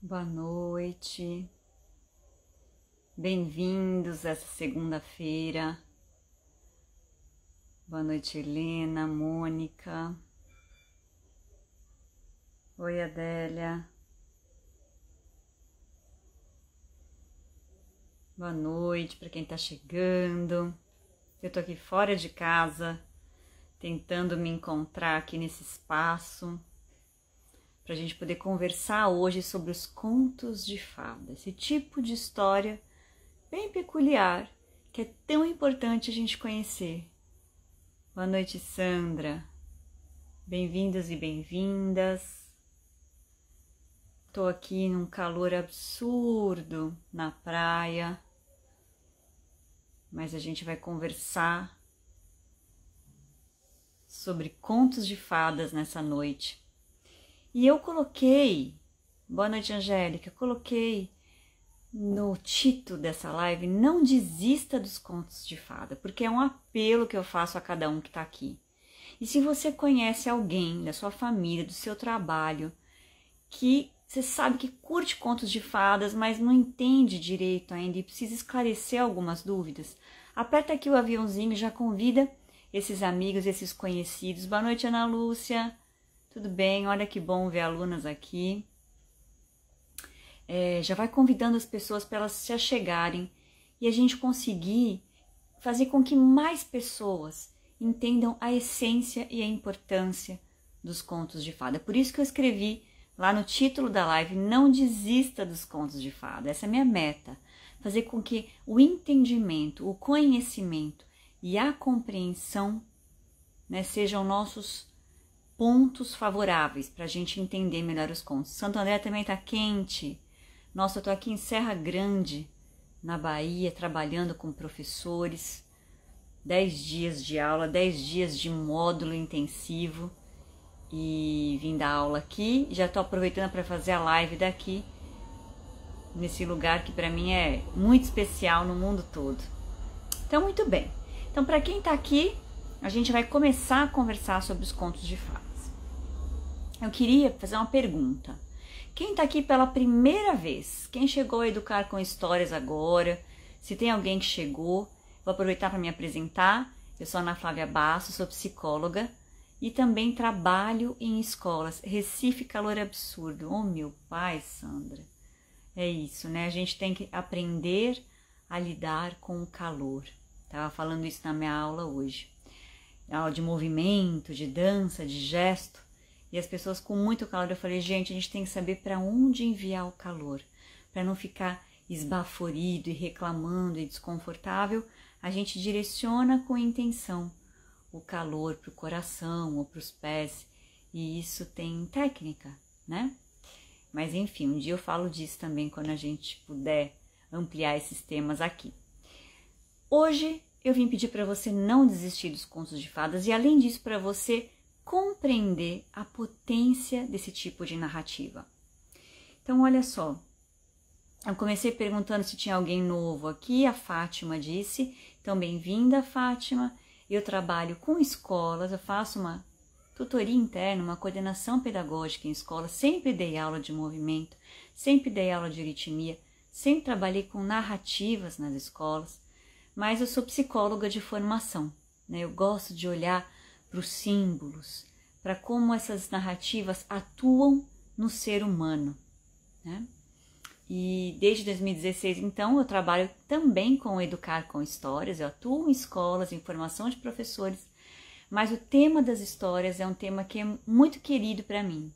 Boa noite, bem-vindos essa segunda-feira. Boa noite, Helena, Mônica. Oi, Adélia. Boa noite para quem está chegando. Eu tô aqui fora de casa, tentando me encontrar aqui nesse espaço, para a gente poder conversar hoje sobre os contos de fada, esse tipo de história bem peculiar, que é tão importante a gente conhecer. Boa noite, Sandra. Bem-vindos e bem-vindas. Estou aqui num calor absurdo na praia, mas a gente vai conversar sobre contos de fadas nessa noite. E eu coloquei, boa noite, Angélica, coloquei no título dessa live, não desista dos contos de fada, porque é um apelo que eu faço a cada um que está aqui. E se você conhece alguém da sua família, do seu trabalho, que você sabe que curte contos de fadas, mas não entende direito ainda e precisa esclarecer algumas dúvidas, aperta aqui o aviãozinho e já convida esses amigos, esses conhecidos. Boa noite, Ana Lúcia. Tudo bem? Olha que bom ver alunas aqui. Já vai convidando as pessoas para elas se achegarem e a gente conseguir fazer com que mais pessoas entendam a essência e a importância dos contos de fada. Por isso que eu escrevi lá no título da live, não desista dos contos de fada. Essa é a minha meta, fazer com que o entendimento, o conhecimento e a compreensão, sejam nossos pontos favoráveis para a gente entender melhor os contos. Santo André também está quente. Nossa, eu estou aqui em Serra Grande, na Bahia, trabalhando com professores. 10 dias de aula, 10 dias de módulo intensivo. E vim dar aula aqui. Já estou aproveitando para fazer a live daqui, nesse lugar que para mim é muito especial no mundo todo. Então, muito bem. Então, para quem está aqui, a gente vai começar a conversar sobre os contos de fadas. Eu queria fazer uma pergunta. Quem está aqui pela primeira vez? Quem chegou a Educar com Histórias agora? Se tem alguém que chegou, vou aproveitar para me apresentar. Eu sou Ana Flávia Basso, sou psicóloga e também trabalho em escolas. Recife, calor absurdo. Oh, meu pai, Sandra. É isso, né? A gente tem que aprender a lidar com o calor. Estava falando isso na minha aula hoje. Aula de movimento, de dança, de gesto. E as pessoas com muito calor, eu falei, gente, a gente tem que saber para onde enviar o calor, para não ficar esbaforido e reclamando e desconfortável. A gente direciona com intenção o calor para o coração ou para os pés, e isso tem técnica, né? Mas enfim, um dia eu falo disso também quando a gente puder ampliar esses temas aqui. Hoje eu vim pedir para você não desistir dos contos de fadas e, além disso, para você compreender a potência desse tipo de narrativa. Então, olha só, eu comecei perguntando se tinha alguém novo aqui, a Fátima disse, então bem-vinda, Fátima. Eu trabalho com escolas, eu faço uma tutoria interna, uma coordenação pedagógica em escolas, sempre dei aula de movimento, sempre dei aula de aritmia, sempre trabalhei com narrativas nas escolas, mas eu sou psicóloga de formação, Eu gosto de olhar para os símbolos, para como essas narrativas atuam no ser humano, E desde 2016, então, eu trabalho também com Educar com Histórias, eu atuo em escolas, em formação de professores, mas o tema das histórias é um tema que é muito querido para mim.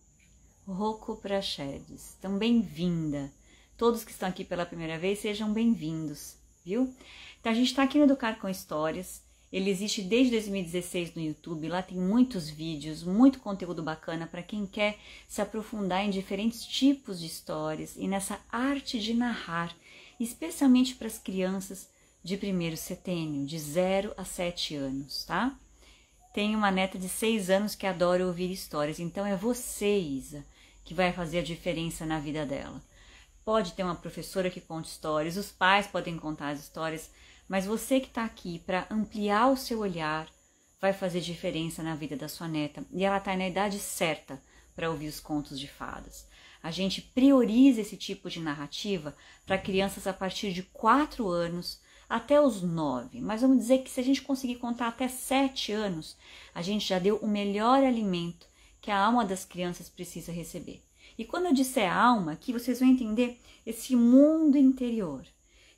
Rocco Praxedes, então bem-vinda. Todos que estão aqui pela primeira vez, sejam bem-vindos, viu? Então a gente está aqui no Educar com Histórias. Ele existe desde 2016 no YouTube, lá tem muitos vídeos, muito conteúdo bacana para quem quer se aprofundar em diferentes tipos de histórias e nessa arte de narrar, especialmente para as crianças de primeiro setênio, de 0 a 7 anos, tá? Tenho uma neta de 6 anos que adora ouvir histórias, então é você, Isa, que vai fazer a diferença na vida dela. Pode ter uma professora que conte histórias, os pais podem contar as histórias, mas você que está aqui para ampliar o seu olhar vai fazer diferença na vida da sua neta. E ela está na idade certa para ouvir os contos de fadas. A gente prioriza esse tipo de narrativa para crianças a partir de 4 anos até os 9. Mas vamos dizer que se a gente conseguir contar até 7 anos, a gente já deu o melhor alimento que a alma das crianças precisa receber. E quando eu disser alma, aqui vocês vão entender esse mundo interior,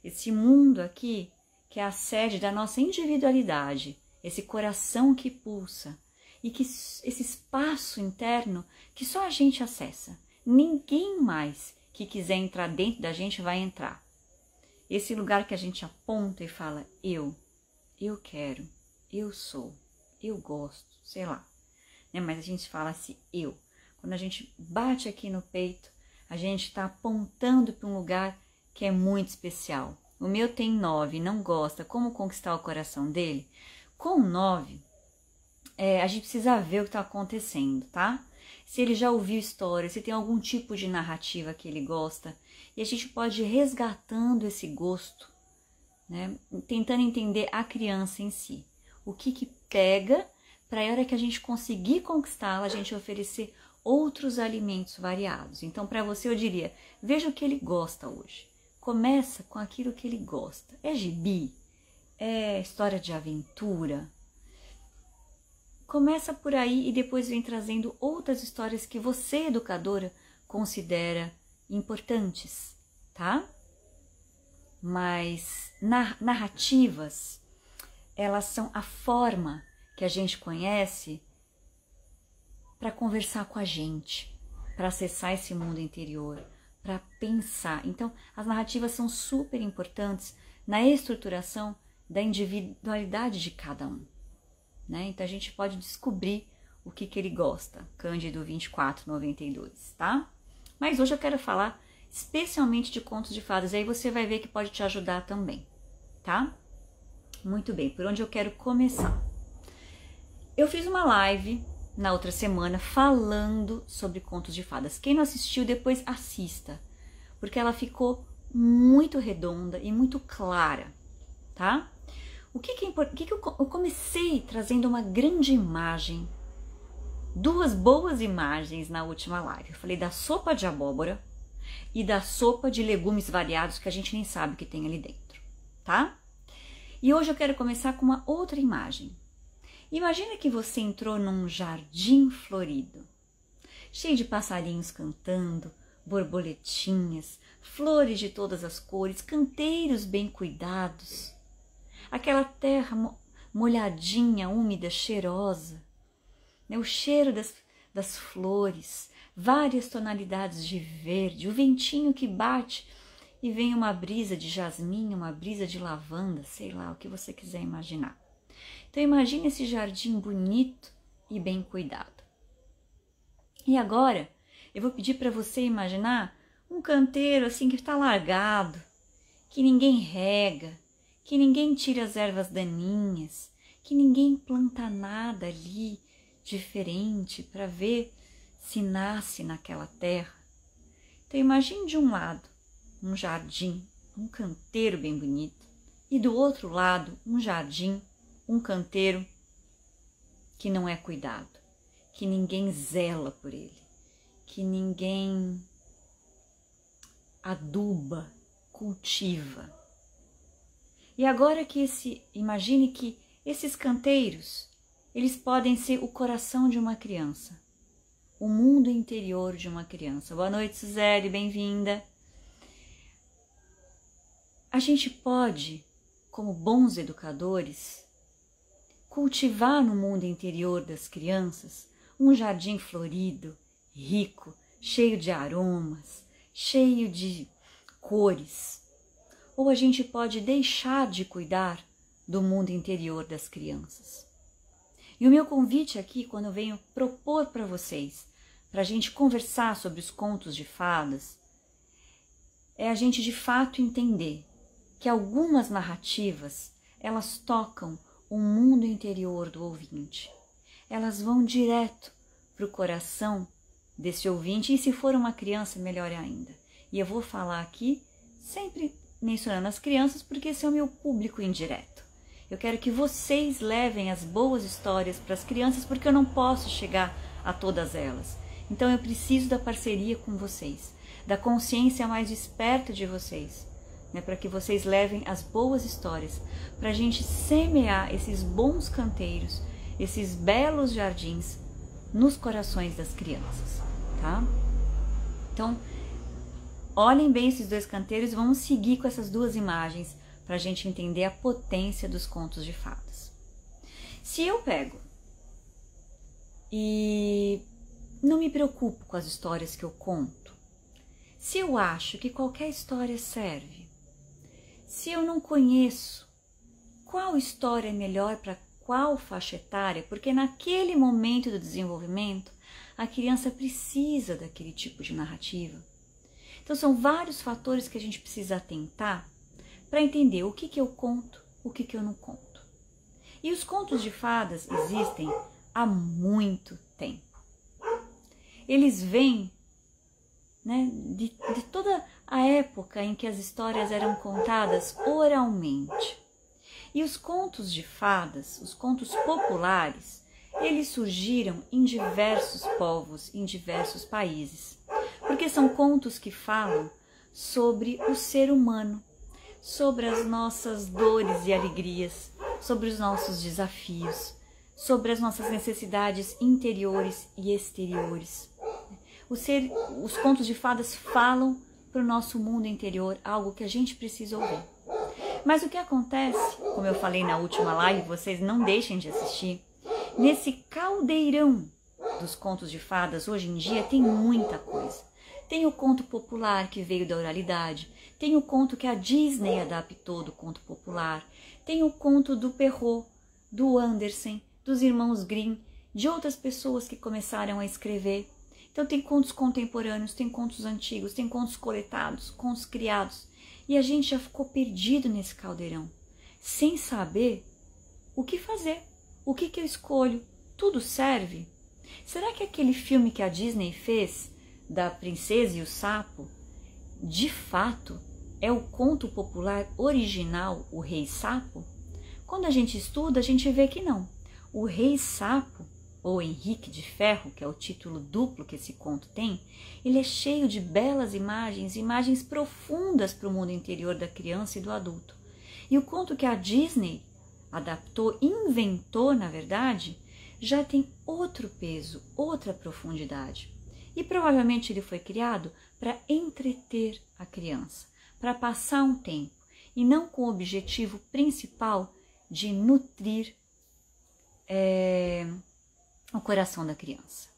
esse mundo aqui que é a sede da nossa individualidade, esse coração que pulsa e que esse espaço interno que só a gente acessa. Ninguém mais que quiser entrar dentro da gente vai entrar. Esse lugar que a gente aponta e fala eu quero, eu sou, eu gosto, sei lá. Né? Mas a gente fala assim eu. Quando a gente bate aqui no peito, a gente está apontando para um lugar que é muito especial. O meu tem 9, não gosta. Como conquistar o coração dele? Com 9, a gente precisa ver o que está acontecendo, tá? Se ele já ouviu história, se tem algum tipo de narrativa que ele gosta. E a gente pode ir resgatando esse gosto, né? Tentando entender a criança em si. O que pega para a hora que a gente conseguir conquistá-la, a gente oferecer outros alimentos variados. Então, para você, eu diria, veja o que ele gosta hoje. Começa com aquilo que ele gosta. É gibi? É história de aventura? Começa por aí e depois vem trazendo outras histórias que você, educadora, considera importantes, tá? Mas narrativas, elas são a forma que a gente conhece para conversar com a gente, para acessar esse mundo interior, para pensar. Então, as narrativas são super importantes na estruturação da individualidade de cada um, né? Então, a gente pode descobrir o que ele gosta. Cândido 2492, tá? Mas hoje eu quero falar especialmente de contos de fadas, e aí você vai ver que pode te ajudar também, tá? Muito bem, por onde eu quero começar? Eu fiz uma live na outra semana falando sobre contos de fadas. Quem não assistiu, depois assista, porque ela ficou muito redonda e muito clara, tá? O que eu comecei trazendo uma grande imagem, 2 boas imagens na última live. Eu falei da sopa de abóbora e da sopa de legumes variados que a gente nem sabe o que tem ali dentro, tá? E hoje eu quero começar com uma outra imagem. Imagina que você entrou num jardim florido, cheio de passarinhos cantando, borboletinhas, flores de todas as cores, canteiros bem cuidados, aquela terra molhadinha, úmida, cheirosa, né? O cheiro das flores, várias tonalidades de verde, o ventinho que bate e vem uma brisa de jasmim, uma brisa de lavanda, sei lá, o que você quiser imaginar. Então imagine esse jardim bonito e bem cuidado. E agora eu vou pedir para você imaginar um canteiro assim que está largado, que ninguém rega, que ninguém tira as ervas daninhas, que ninguém planta nada ali diferente para ver se nasce naquela terra. Então imagine de um lado um jardim, um canteiro bem bonito, e do outro lado um jardim, um canteiro que não é cuidado, que ninguém zela por ele, que ninguém aduba, cultiva. E agora que imagine que esses canteiros, eles podem ser o coração de uma criança, o mundo interior de uma criança. Boa noite, Suzeli, bem-vinda. A gente pode, como bons educadores, cultivar no mundo interior das crianças um jardim florido, rico, cheio de aromas, cheio de cores. Ou a gente pode deixar de cuidar do mundo interior das crianças. E o meu convite aqui, quando eu venho propor para vocês, para a gente conversar sobre os contos de fadas, é a gente de fato entender que algumas narrativas, elas tocam o mundo interior do ouvinte. Elas vão direto para o coração desse ouvinte, e se for uma criança, melhor ainda. E eu vou falar aqui, sempre mencionando as crianças, porque esse é o meu público indireto. Eu quero que vocês levem as boas histórias para as crianças, porque eu não posso chegar a todas elas. Então eu preciso da parceria com vocês, da consciência mais desperta de vocês, né, para que vocês levem as boas histórias, para a gente semear esses bons canteiros, esses belos jardins nos corações das crianças, tá? Então, olhem bem esses dois canteiros e vamos seguir com essas duas imagens para a gente entender a potência dos contos de fadas. Se eu pego e não me preocupo com as histórias que eu conto, se eu acho que qualquer história serve, se eu não conheço qual história é melhor para qual faixa etária, porque naquele momento do desenvolvimento a criança precisa daquele tipo de narrativa. Então são vários fatores que a gente precisa atentar para entender o que eu conto, o que eu não conto. E os contos de fadas existem há muito tempo. Eles vêm, né, de toda a época em que as histórias eram contadas oralmente. E os contos de fadas, os contos populares, eles surgiram em diversos povos, em diversos países, porque são contos que falam sobre o ser humano, sobre as nossas dores e alegrias, sobre os nossos desafios, sobre as nossas necessidades interiores e exteriores. Os contos de fadas falam para o nosso mundo interior, algo que a gente precisa ouvir. Mas o que acontece, como eu falei na última live, vocês não deixem de assistir, nesse caldeirão dos contos de fadas, hoje em dia tem muita coisa. Tem o conto popular que veio da oralidade, tem o conto que a Disney adaptou do conto popular, tem o conto do Perrault, do Andersen, dos irmãos Grimm, de outras pessoas que começaram a escrever. Então tem contos contemporâneos, tem contos antigos, tem contos coletados, contos criados. E a gente já ficou perdido nesse caldeirão, sem saber o que fazer, o que eu escolho, tudo serve? Será que aquele filme que a Disney fez, da Princesa e o Sapo, de fato é o conto popular original, o Rei Sapo? Quando a gente estuda, a gente vê que não. O Rei Sapo, ou Henrique de Ferro, que é o título duplo que esse conto tem, ele é cheio de belas imagens, imagens profundas para o mundo interior da criança e do adulto. E o conto que a Disney adaptou, inventou, na verdade, já tem outro peso, outra profundidade. E provavelmente ele foi criado para entreter a criança, para passar um tempo, e não com o objetivo principal de nutrir o coração da criança.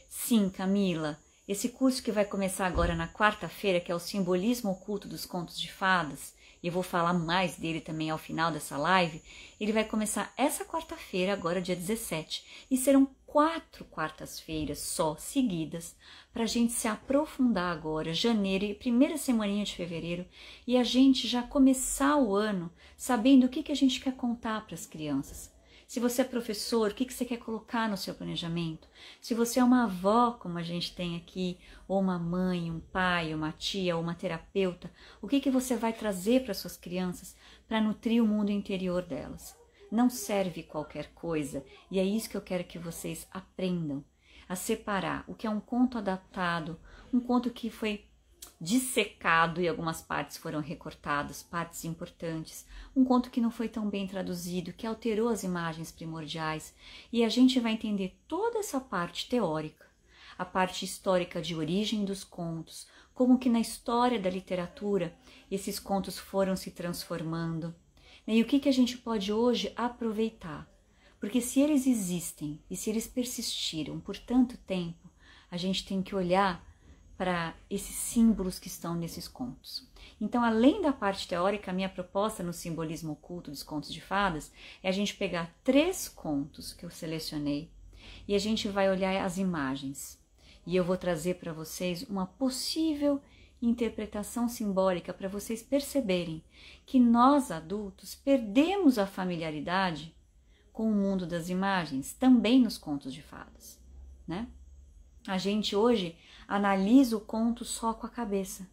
Sim, Camila, esse curso que vai começar agora na quarta-feira, que é o Simbolismo Oculto dos Contos de Fadas, e eu vou falar mais dele também ao final dessa live, ele vai começar essa quarta-feira, agora dia 17, e serão 4 quartas-feiras só seguidas, para a gente se aprofundar agora, janeiro e primeira semaninha de fevereiro, e a gente já começar o ano sabendo o que a gente quer contar para as crianças. Se você é professor, o que você quer colocar no seu planejamento? Se você é uma avó, como a gente tem aqui, ou uma mãe, um pai, uma tia, ou uma terapeuta, o que você vai trazer para suas crianças para nutrir o mundo interior delas? Não serve qualquer coisa, e é isso que eu quero que vocês aprendam, a separar o que é um conto adaptado, um conto que foi dissecado e algumas partes foram recortadas, partes importantes, um conto que não foi tão bem traduzido, que alterou as imagens primordiais, e a gente vai entender toda essa parte teórica, a parte histórica de origem dos contos, como que na história da literatura esses contos foram se transformando, né? E o que a gente pode hoje aproveitar, porque se eles existem e se eles persistiram por tanto tempo, a gente tem que olhar para esses símbolos que estão nesses contos. Então, além da parte teórica, a minha proposta no Simbolismo Oculto dos Contos de Fadas é a gente pegar 3 contos que eu selecionei e a gente vai olhar as imagens. E eu vou trazer para vocês uma possível interpretação simbólica para vocês perceberem que nós adultos perdemos a familiaridade com o mundo das imagens, também nos contos de fadas, né? A gente hoje analisa o conto só com a cabeça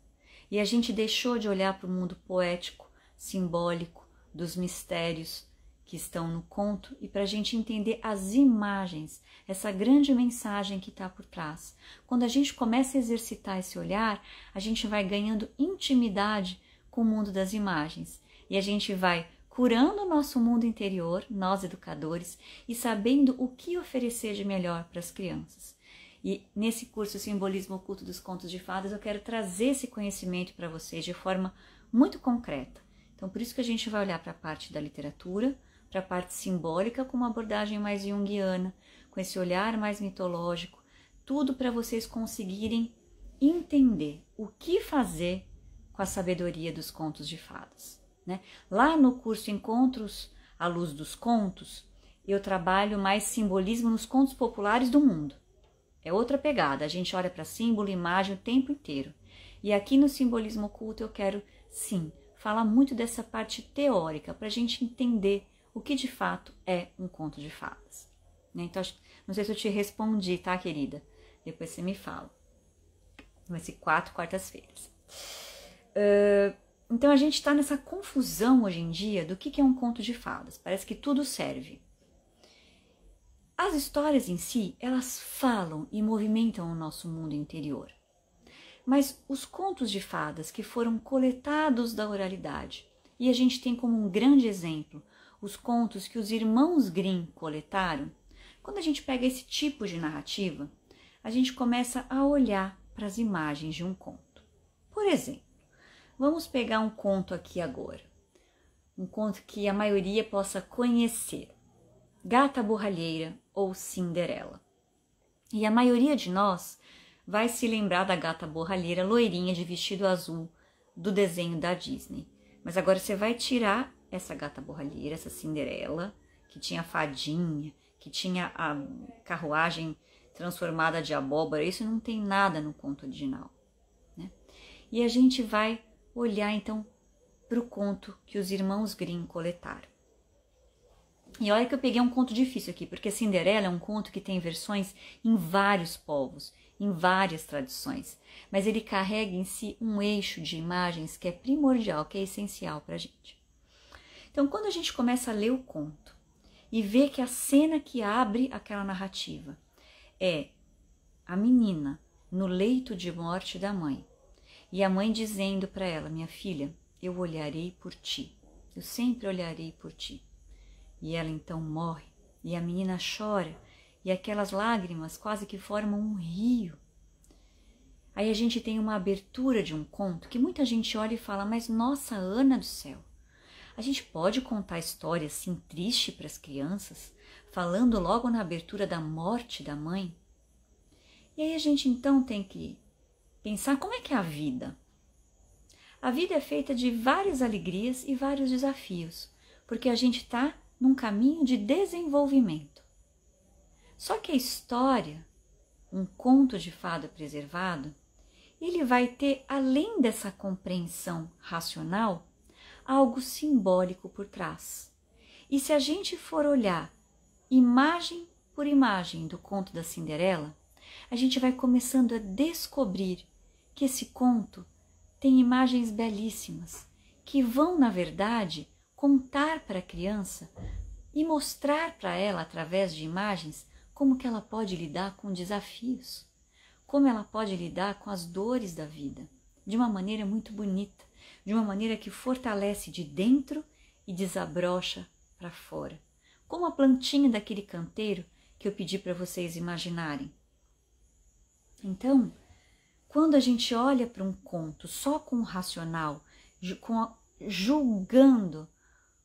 e a gente deixou de olhar para o mundo poético, simbólico, dos mistérios que estão no conto e para a gente entender as imagens, essa grande mensagem que está por trás. Quando a gente começa a exercitar esse olhar, a gente vai ganhando intimidade com o mundo das imagens e a gente vai curando o nosso mundo interior, nós educadores, e sabendo o que oferecer de melhor para as crianças. E nesse curso Simbolismo Oculto dos Contos de Fadas, eu quero trazer esse conhecimento para vocês de forma muito concreta. Então, por isso que a gente vai olhar para a parte da literatura, para a parte simbólica com uma abordagem mais junguiana, com esse olhar mais mitológico, tudo para vocês conseguirem entender o que fazer com a sabedoria dos contos de fadas, né? Lá no curso Encontros à Luz dos Contos, eu trabalho mais simbolismo nos contos populares do mundo. É outra pegada, a gente olha para símbolo, imagem o tempo inteiro. E aqui no Simbolismo Oculto eu quero, sim, falar muito dessa parte teórica, para a gente entender o que de fato é um conto de fadas. Então, não sei se eu te respondi, tá, querida? Depois você me fala. Vai ser 4 quartas-feiras. Então, a gente está nessa confusão hoje em dia do que é um conto de fadas. Parece que tudo serve. As histórias em si, elas falam e movimentam o nosso mundo interior. Mas os contos de fadas que foram coletados da oralidade, e a gente tem como um grande exemplo os contos que os irmãos Grimm coletaram, quando a gente pega esse tipo de narrativa, a gente começa a olhar para as imagens de um conto. Por exemplo, vamos pegar um conto aqui agora, um conto que a maioria possa conhecer, Gata Borralheira ou Cinderela. E a maioria de nós vai se lembrar da Gata Borralheira loirinha de vestido azul do desenho da Disney. Mas agora você vai tirar essa Gata Borralheira, essa Cinderela, que tinha a fadinha, que tinha a carruagem transformada de abóbora, isso não tem nada no conto original, né? E a gente vai olhar então para o conto que os irmãos Grimm coletaram. E olha que eu peguei um conto difícil aqui, porque Cinderela é um conto que tem versões em vários povos, em várias tradições, mas ele carrega em si um eixo de imagens que é primordial, que é essencial para a gente. Então, quando a gente começa a ler o conto e vê que a cena que abre aquela narrativa é a menina no leito de morte da mãe, e a mãe dizendo para ela: minha filha, eu olharei por ti, eu sempre olharei por ti. E ela então morre, e a menina chora, e aquelas lágrimas quase que formam um rio. Aí a gente tem uma abertura de um conto que muita gente olha e fala: mas nossa, Ana do céu, a gente pode contar história assim triste para as crianças, falando logo na abertura da morte da mãe? E aí a gente então tem que pensar como é que é a vida. A vida é feita de várias alegrias e vários desafios, porque a gente está num caminho de desenvolvimento. Só que a história, um conto de fada preservado, ele vai ter, além dessa compreensão racional, algo simbólico por trás. E se a gente for olhar imagem por imagem do conto da Cinderela, a gente vai começando a descobrir que esse conto tem imagens belíssimas, que vão, na verdade, contar para a criança e mostrar para ela, através de imagens, como que ela pode lidar com desafios, como ela pode lidar com as dores da vida, de uma maneira muito bonita, de uma maneira que fortalece de dentro e desabrocha para fora. Como a plantinha daquele canteiro que eu pedi para vocês imaginarem. Então, quando a gente olha para um conto só com o racional, julgando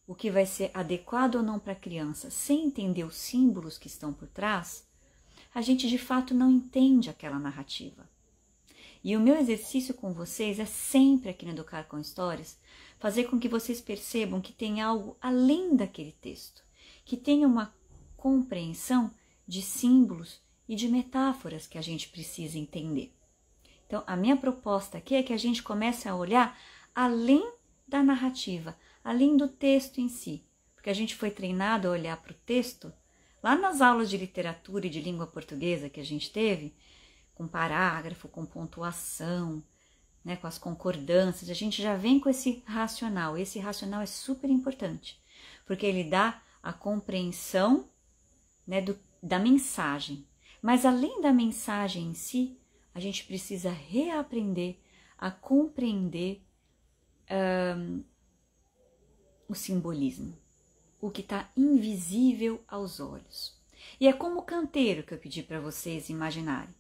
o que vai ser adequado ou não para a criança, sem entender os símbolos que estão por trás, a gente de fato não entende aquela narrativa. E o meu exercício com vocês é sempre aqui no Educar com Histórias, fazer com que vocês percebam que tem algo além daquele texto, que tem uma compreensão de símbolos e de metáforas que a gente precisa entender. Então, a minha proposta aqui é que a gente comece a olhar além da narrativa, além do texto em si, porque a gente foi treinado a olhar para o texto lá nas aulas de literatura e de língua portuguesa que a gente teve, com parágrafo, com pontuação, né, com as concordâncias, a gente já vem com esse racional. Esse racional é super importante, porque ele dá a compreensão, né, da mensagem. Mas além da mensagem em si, a gente precisa reaprender a compreender o simbolismo, o que está invisível aos olhos. E é como o canteiro que eu pedi para vocês imaginarem.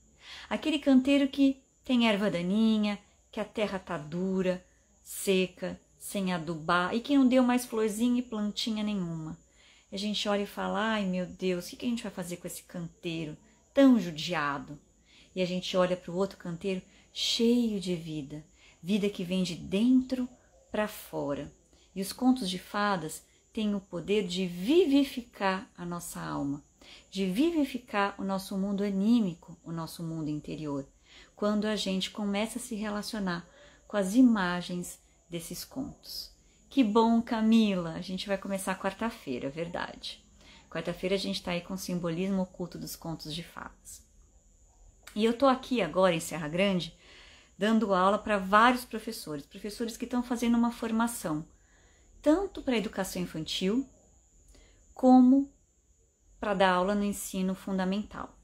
Aquele canteiro que tem erva daninha, que a terra está dura, seca, sem adubar e que não deu mais florzinha e plantinha nenhuma. E a gente olha e fala, ai meu Deus, o que a gente vai fazer com esse canteiro tão judiado? E a gente olha para o outro canteiro cheio de vida, vida que vem de dentro para fora. E os contos de fadas têm o poder de vivificar a nossa alma, de vivificar o nosso mundo anímico, o nosso mundo interior, quando a gente começa a se relacionar com as imagens desses contos. Que bom, Camila! A gente vai começar quarta-feira, verdade. Quarta-feira a gente está aí com o simbolismo oculto dos contos de fadas. E eu estou aqui agora em Serra Grande, dando aula para vários professores que estão fazendo uma formação, tanto para a educação infantil, como para dar aula no ensino fundamental.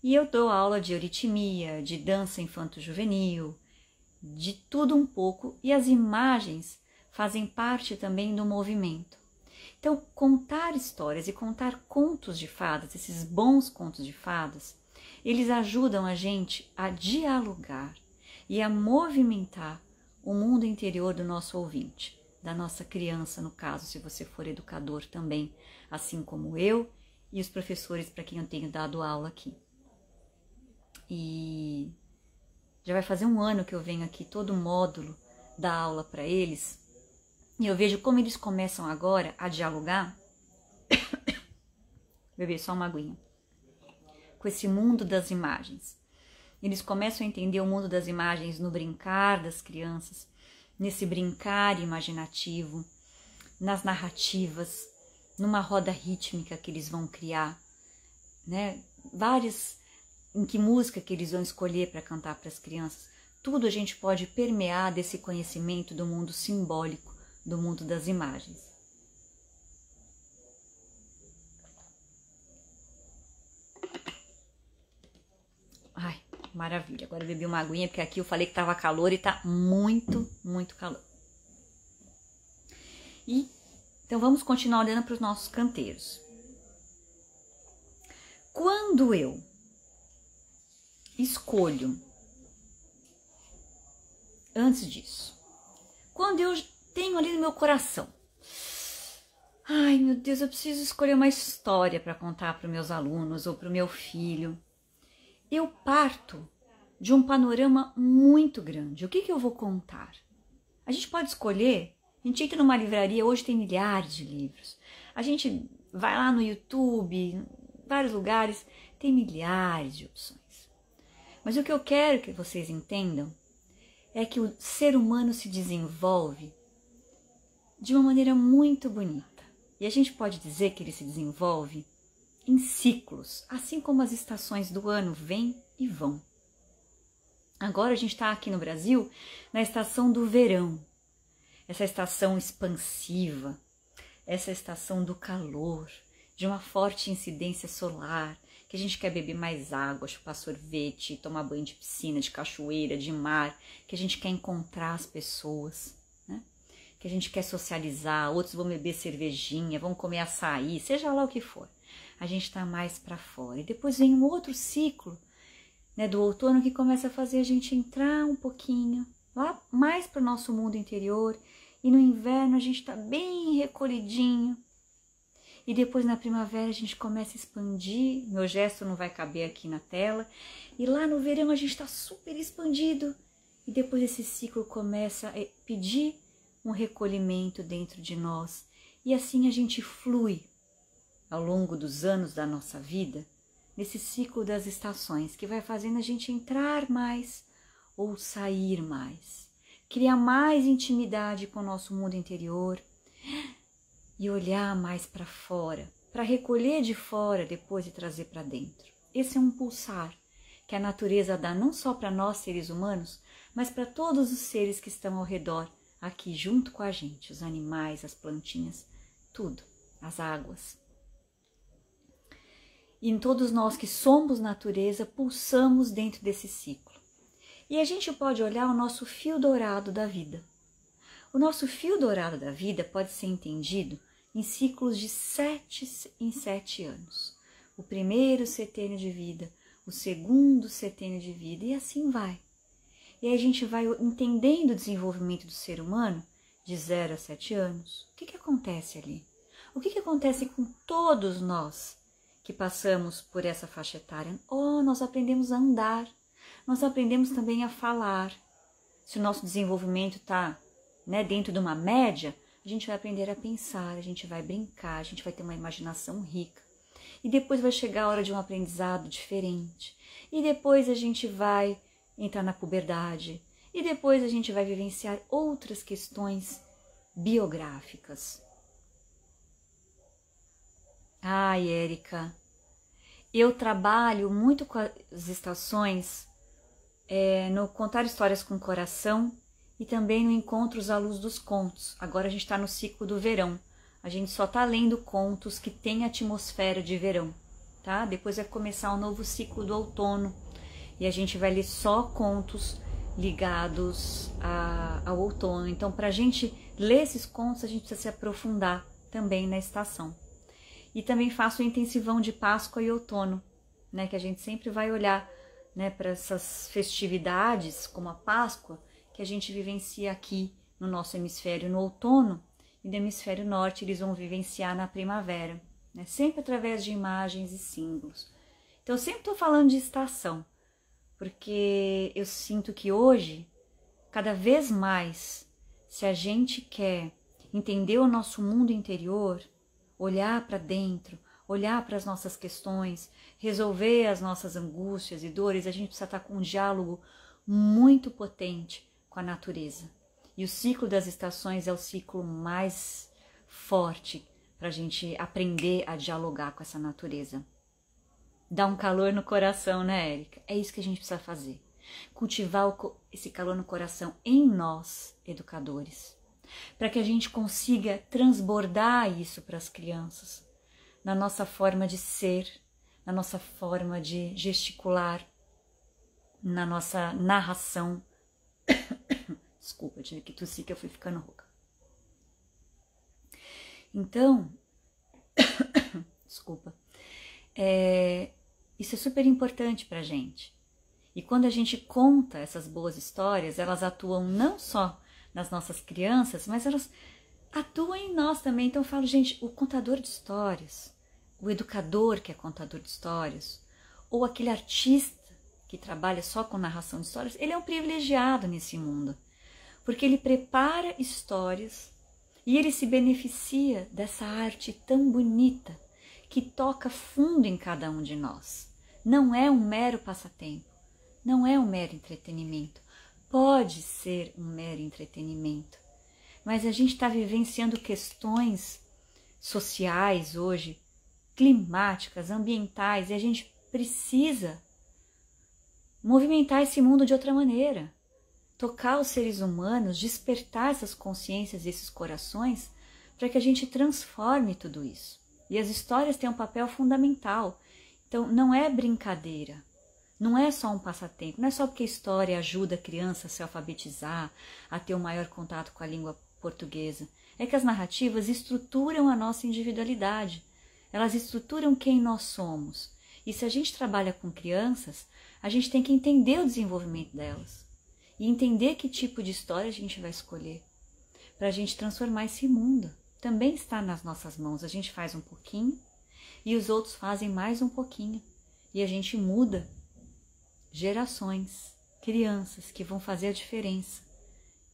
E eu dou aula de euritmia, de dança infanto-juvenil, de tudo um pouco, e as imagens fazem parte também do movimento. Então, contar histórias e contar contos de fadas, esses bons contos de fadas, eles ajudam a gente a dialogar e a movimentar o mundo interior do nosso ouvinte, da nossa criança, no caso, se você for educador também, assim como eu e os professores para quem eu tenho dado aula aqui. E já vai fazer um ano que eu venho aqui, todo módulo dar aula para eles, e eu vejo como eles começam agora a dialogar, beber só uma aguinha, com esse mundo das imagens. Eles começam a entender o mundo das imagens no brincar das crianças, nesse brincar imaginativo, nas narrativas, numa roda rítmica que eles vão criar, né? Em que música que eles vão escolher para cantar para as crianças. Tudo a gente pode permear desse conhecimento do mundo simbólico, do mundo das imagens. Ai, maravilha. Agora eu bebi uma aguinha, porque aqui eu falei que estava calor e está muito, muito calor. Então vamos continuar olhando para os nossos canteiros. Quando eu escolho, antes disso, quando eu tenho ali no meu coração, ai meu Deus, eu preciso escolher uma história para contar para os meus alunos ou para o meu filho, eu parto de um panorama muito grande. O que eu vou contar? A gente pode escolher, a gente entra numa livraria, hoje tem milhares de livros, a gente vai lá no YouTube, em vários lugares, tem milhares de opções. Mas o que eu quero que vocês entendam é que o ser humano se desenvolve de uma maneira muito bonita. E a gente pode dizer que ele se desenvolve em ciclos, assim como as estações do ano vêm e vão. Agora a gente está aqui no Brasil na estação do verão, essa estação expansiva, essa estação do calor, de uma forte incidência solar, que a gente quer beber mais água, chupar sorvete, tomar banho de piscina, de cachoeira, de mar, que a gente quer encontrar as pessoas, né? Que a gente quer socializar, outros vão beber cervejinha, vão comer açaí, seja lá o que for. A gente está mais para fora. E depois vem um outro ciclo, né, do outono, que começa a fazer a gente entrar um pouquinho lá mais para o nosso mundo interior. E no inverno a gente está bem recolhidinho. E depois na primavera a gente começa a expandir, meu gesto não vai caber aqui na tela. E lá no verão a gente está super expandido. E depois esse ciclo começa a pedir um recolhimento dentro de nós. E assim a gente flui ao longo dos anos da nossa vida, nesse ciclo das estações, que vai fazendo a gente entrar mais ou sair mais. Criar mais intimidade com o nosso mundo interior e olhar mais para fora, para recolher de fora depois e trazer para dentro. Esse é um pulsar que a natureza dá não só para nós seres humanos, mas para todos os seres que estão ao redor, aqui junto com a gente, os animais, as plantinhas, tudo. as águas. E todos nós que somos natureza pulsamos dentro desse ciclo. E a gente pode olhar o nosso fio dourado da vida. O nosso fio dourado da vida pode ser entendido em ciclos de 7 em 7 anos. O primeiro setênio de vida, o segundo setênio de vida e assim vai. E aí a gente vai entendendo o desenvolvimento do ser humano de 0 a 7 anos. O que acontece ali? O que acontece com todos nós que passamos por essa faixa etária? Nós aprendemos a andar, nós aprendemos também a falar. Se o nosso desenvolvimento está dentro de uma média, a gente vai aprender a pensar, a gente vai brincar, a gente vai ter uma imaginação rica. E depois vai chegar a hora de um aprendizado diferente. E depois a gente vai entrar na puberdade. E depois a gente vai vivenciar outras questões biográficas. Ai, Érica, eu trabalho muito com as estações no Contar Histórias com o Coração e também no Encontros à Luz dos Contos. Agora a gente está no ciclo do verão. A gente só está lendo contos que têm atmosfera de verão, tá? Depois vai começar um novo ciclo do outono e a gente vai ler só contos ligados ao outono. Então, para a gente ler esses contos, a gente precisa se aprofundar também na estação. E também faço o intensivão de Páscoa e outono, que a gente sempre vai olhar para essas festividades, como a Páscoa, que a gente vivencia aqui no nosso hemisfério no outono, e no hemisfério norte eles vão vivenciar na primavera, sempre através de imagens e símbolos. Então eu sempre estou falando de estação, porque eu sinto que hoje, cada vez mais, se a gente quer entender o nosso mundo interior, olhar para dentro, olhar para as nossas questões, resolver as nossas angústias e dores, a gente precisa estar com um diálogo muito potente com a natureza. E o ciclo das estações é o ciclo mais forte para a gente aprender a dialogar com essa natureza. Dá um calor no coração, né, Érica? É isso que a gente precisa fazer. Cultivar esse calor no coração em nós, educadores, para que a gente consiga transbordar isso para as crianças, na nossa forma de ser, na nossa forma de gesticular, na nossa narração. Desculpa, eu tive que tossir que eu fui ficando rouca. Então, desculpa, isso é super importante pra gente. E quando a gente conta essas boas histórias, elas atuam não só nas nossas crianças, mas elas atuam em nós também. Então eu falo, gente, o contador de histórias, o educador que é contador de histórias, ou aquele artista que trabalha só com narração de histórias, ele é um privilegiado nesse mundo. Porque ele prepara histórias e ele se beneficia dessa arte tão bonita que toca fundo em cada um de nós. Não é um mero passatempo, não é um mero entretenimento. Pode ser um mero entretenimento, mas a gente está vivenciando questões sociais hoje, climáticas, ambientais, e a gente precisa movimentar esse mundo de outra maneira. Tocar os seres humanos, despertar essas consciências, esses corações, para que a gente transforme tudo isso. E as histórias têm um papel fundamental. Então, não é brincadeira, não é só um passatempo, não é só porque a história ajuda a criança a se alfabetizar, a ter um maior contato com a língua portuguesa. É que as narrativas estruturam a nossa individualidade, elas estruturam quem nós somos. E se a gente trabalha com crianças, a gente tem que entender o desenvolvimento delas. E entender que tipo de história a gente vai escolher para a gente transformar esse mundo. Também está nas nossas mãos. A gente faz um pouquinho e os outros fazem mais um pouquinho. E a gente muda gerações, crianças que vão fazer a diferença.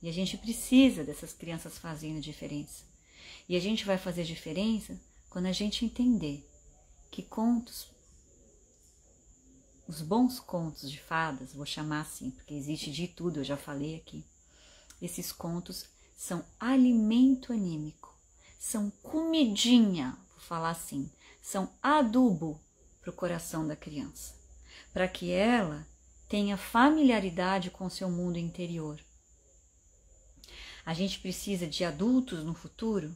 E a gente precisa dessas crianças fazendo a diferença. E a gente vai fazer diferença quando a gente entender que contos, os bons contos de fadas, vou chamar assim, porque existe de tudo, eu já falei aqui. Esses contos são alimento anímico, são comidinha, vou falar assim, são adubo para o coração da criança, para que ela tenha familiaridade com o seu mundo interior. A gente precisa de adultos no futuro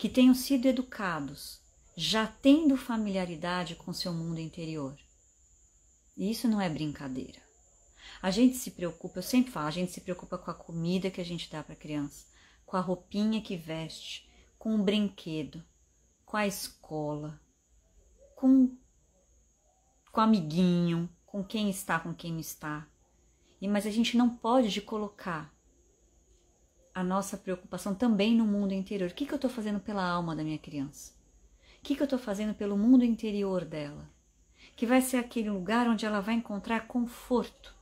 que tenham sido educados, já tendo familiaridade com seu mundo interior. E isso não é brincadeira. A gente se preocupa, eu sempre falo, a gente se preocupa com a comida que a gente dá para a criança, com a roupinha que veste, com o brinquedo, com a escola, com o amiguinho, com quem está, com quem não está. Mas a gente não pode colocar a nossa preocupação também no mundo interior. O que eu estou fazendo pela alma da minha criança? O que eu estou fazendo pelo mundo interior dela? Que vai ser aquele lugar onde ela vai encontrar conforto.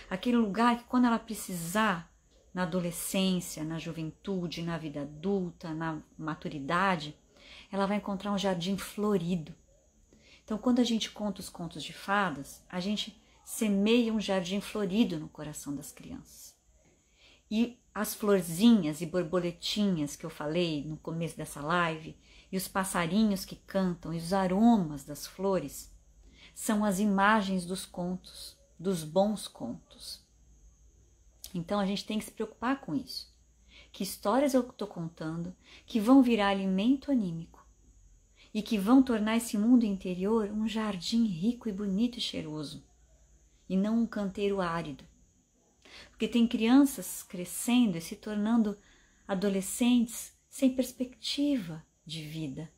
Aquele lugar que quando ela precisar, na adolescência, na juventude, na vida adulta, na maturidade, ela vai encontrar um jardim florido. Então, quando a gente conta os contos de fadas, a gente semeia um jardim florido no coração das crianças. E as florzinhas e borboletinhas que eu falei no começo dessa live, e os passarinhos que cantam, e os aromas das flores, são as imagens dos contos, dos bons contos. Então a gente tem que se preocupar com isso. Que histórias eu estou contando que vão virar alimento anímico e que vão tornar esse mundo interior um jardim rico e bonito e cheiroso, e não um canteiro árido. Porque tem crianças crescendo e se tornando adolescentes sem perspectiva de vida,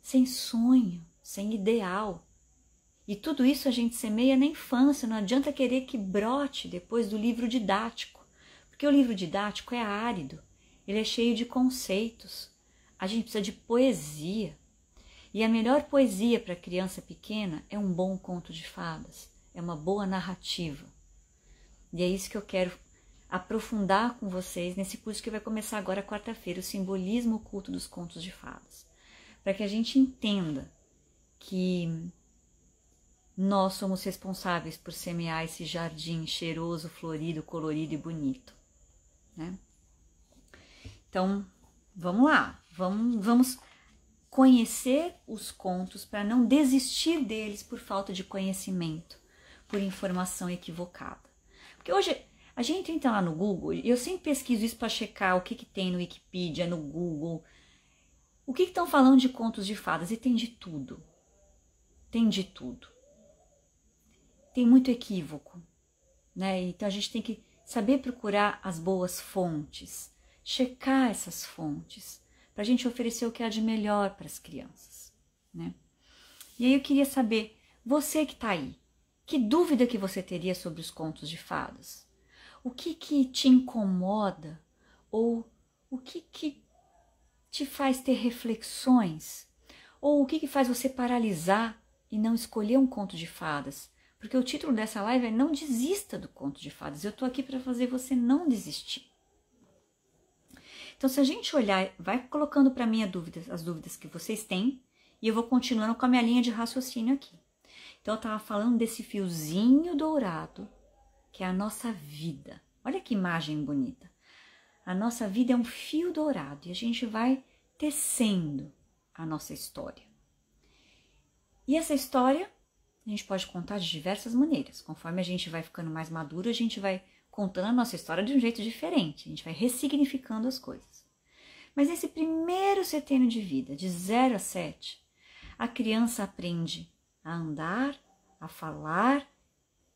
sem sonho, sem ideal. E tudo isso a gente semeia na infância, não adianta querer que brote depois do livro didático, porque o livro didático é árido, ele é cheio de conceitos, a gente precisa de poesia. E a melhor poesia para a criança pequena é um bom conto de fadas, é uma boa narrativa. E é isso que eu quero aprofundar com vocês nesse curso que vai começar agora quarta-feira, o simbolismo oculto dos contos de fadas, para que a gente entenda que nós somos responsáveis por semear esse jardim cheiroso, florido, colorido e bonito, né? Então, vamos lá, vamos conhecer os contos para não desistir deles por falta de conhecimento, por informação equivocada. Porque hoje a gente entra lá no Google, e eu sempre pesquiso isso para checar o que tem no Wikipedia, no Google, o que estão falando de contos de fadas, e tem de tudo, tem de tudo. Tem muito equívoco, né? Então a gente tem que saber procurar as boas fontes, checar essas fontes, para a gente oferecer o que há de melhor para as crianças, né? E aí eu queria saber, você que está aí, que dúvida que você teria sobre os contos de fadas? O que te incomoda? Ou o que te faz ter reflexões? Ou o que faz você paralisar e não escolher um conto de fadas? Porque o título dessa live é Não Desista do Conto de Fadas. Eu estou aqui para fazer você não desistir. Então, se a gente olhar, vai colocando para mim as dúvidas que vocês têm, e eu vou continuando com a minha linha de raciocínio aqui. Então, eu estava falando desse fiozinho dourado, que é a nossa vida. Olha que imagem bonita. A nossa vida é um fio dourado, e a gente vai tecendo a nossa história. E essa história a gente pode contar de diversas maneiras. Conforme a gente vai ficando mais maduro, a gente vai contando a nossa história de um jeito diferente. A gente vai ressignificando as coisas. Mas nesse primeiro setênio de vida, de 0 a 7, a criança aprende a andar, a falar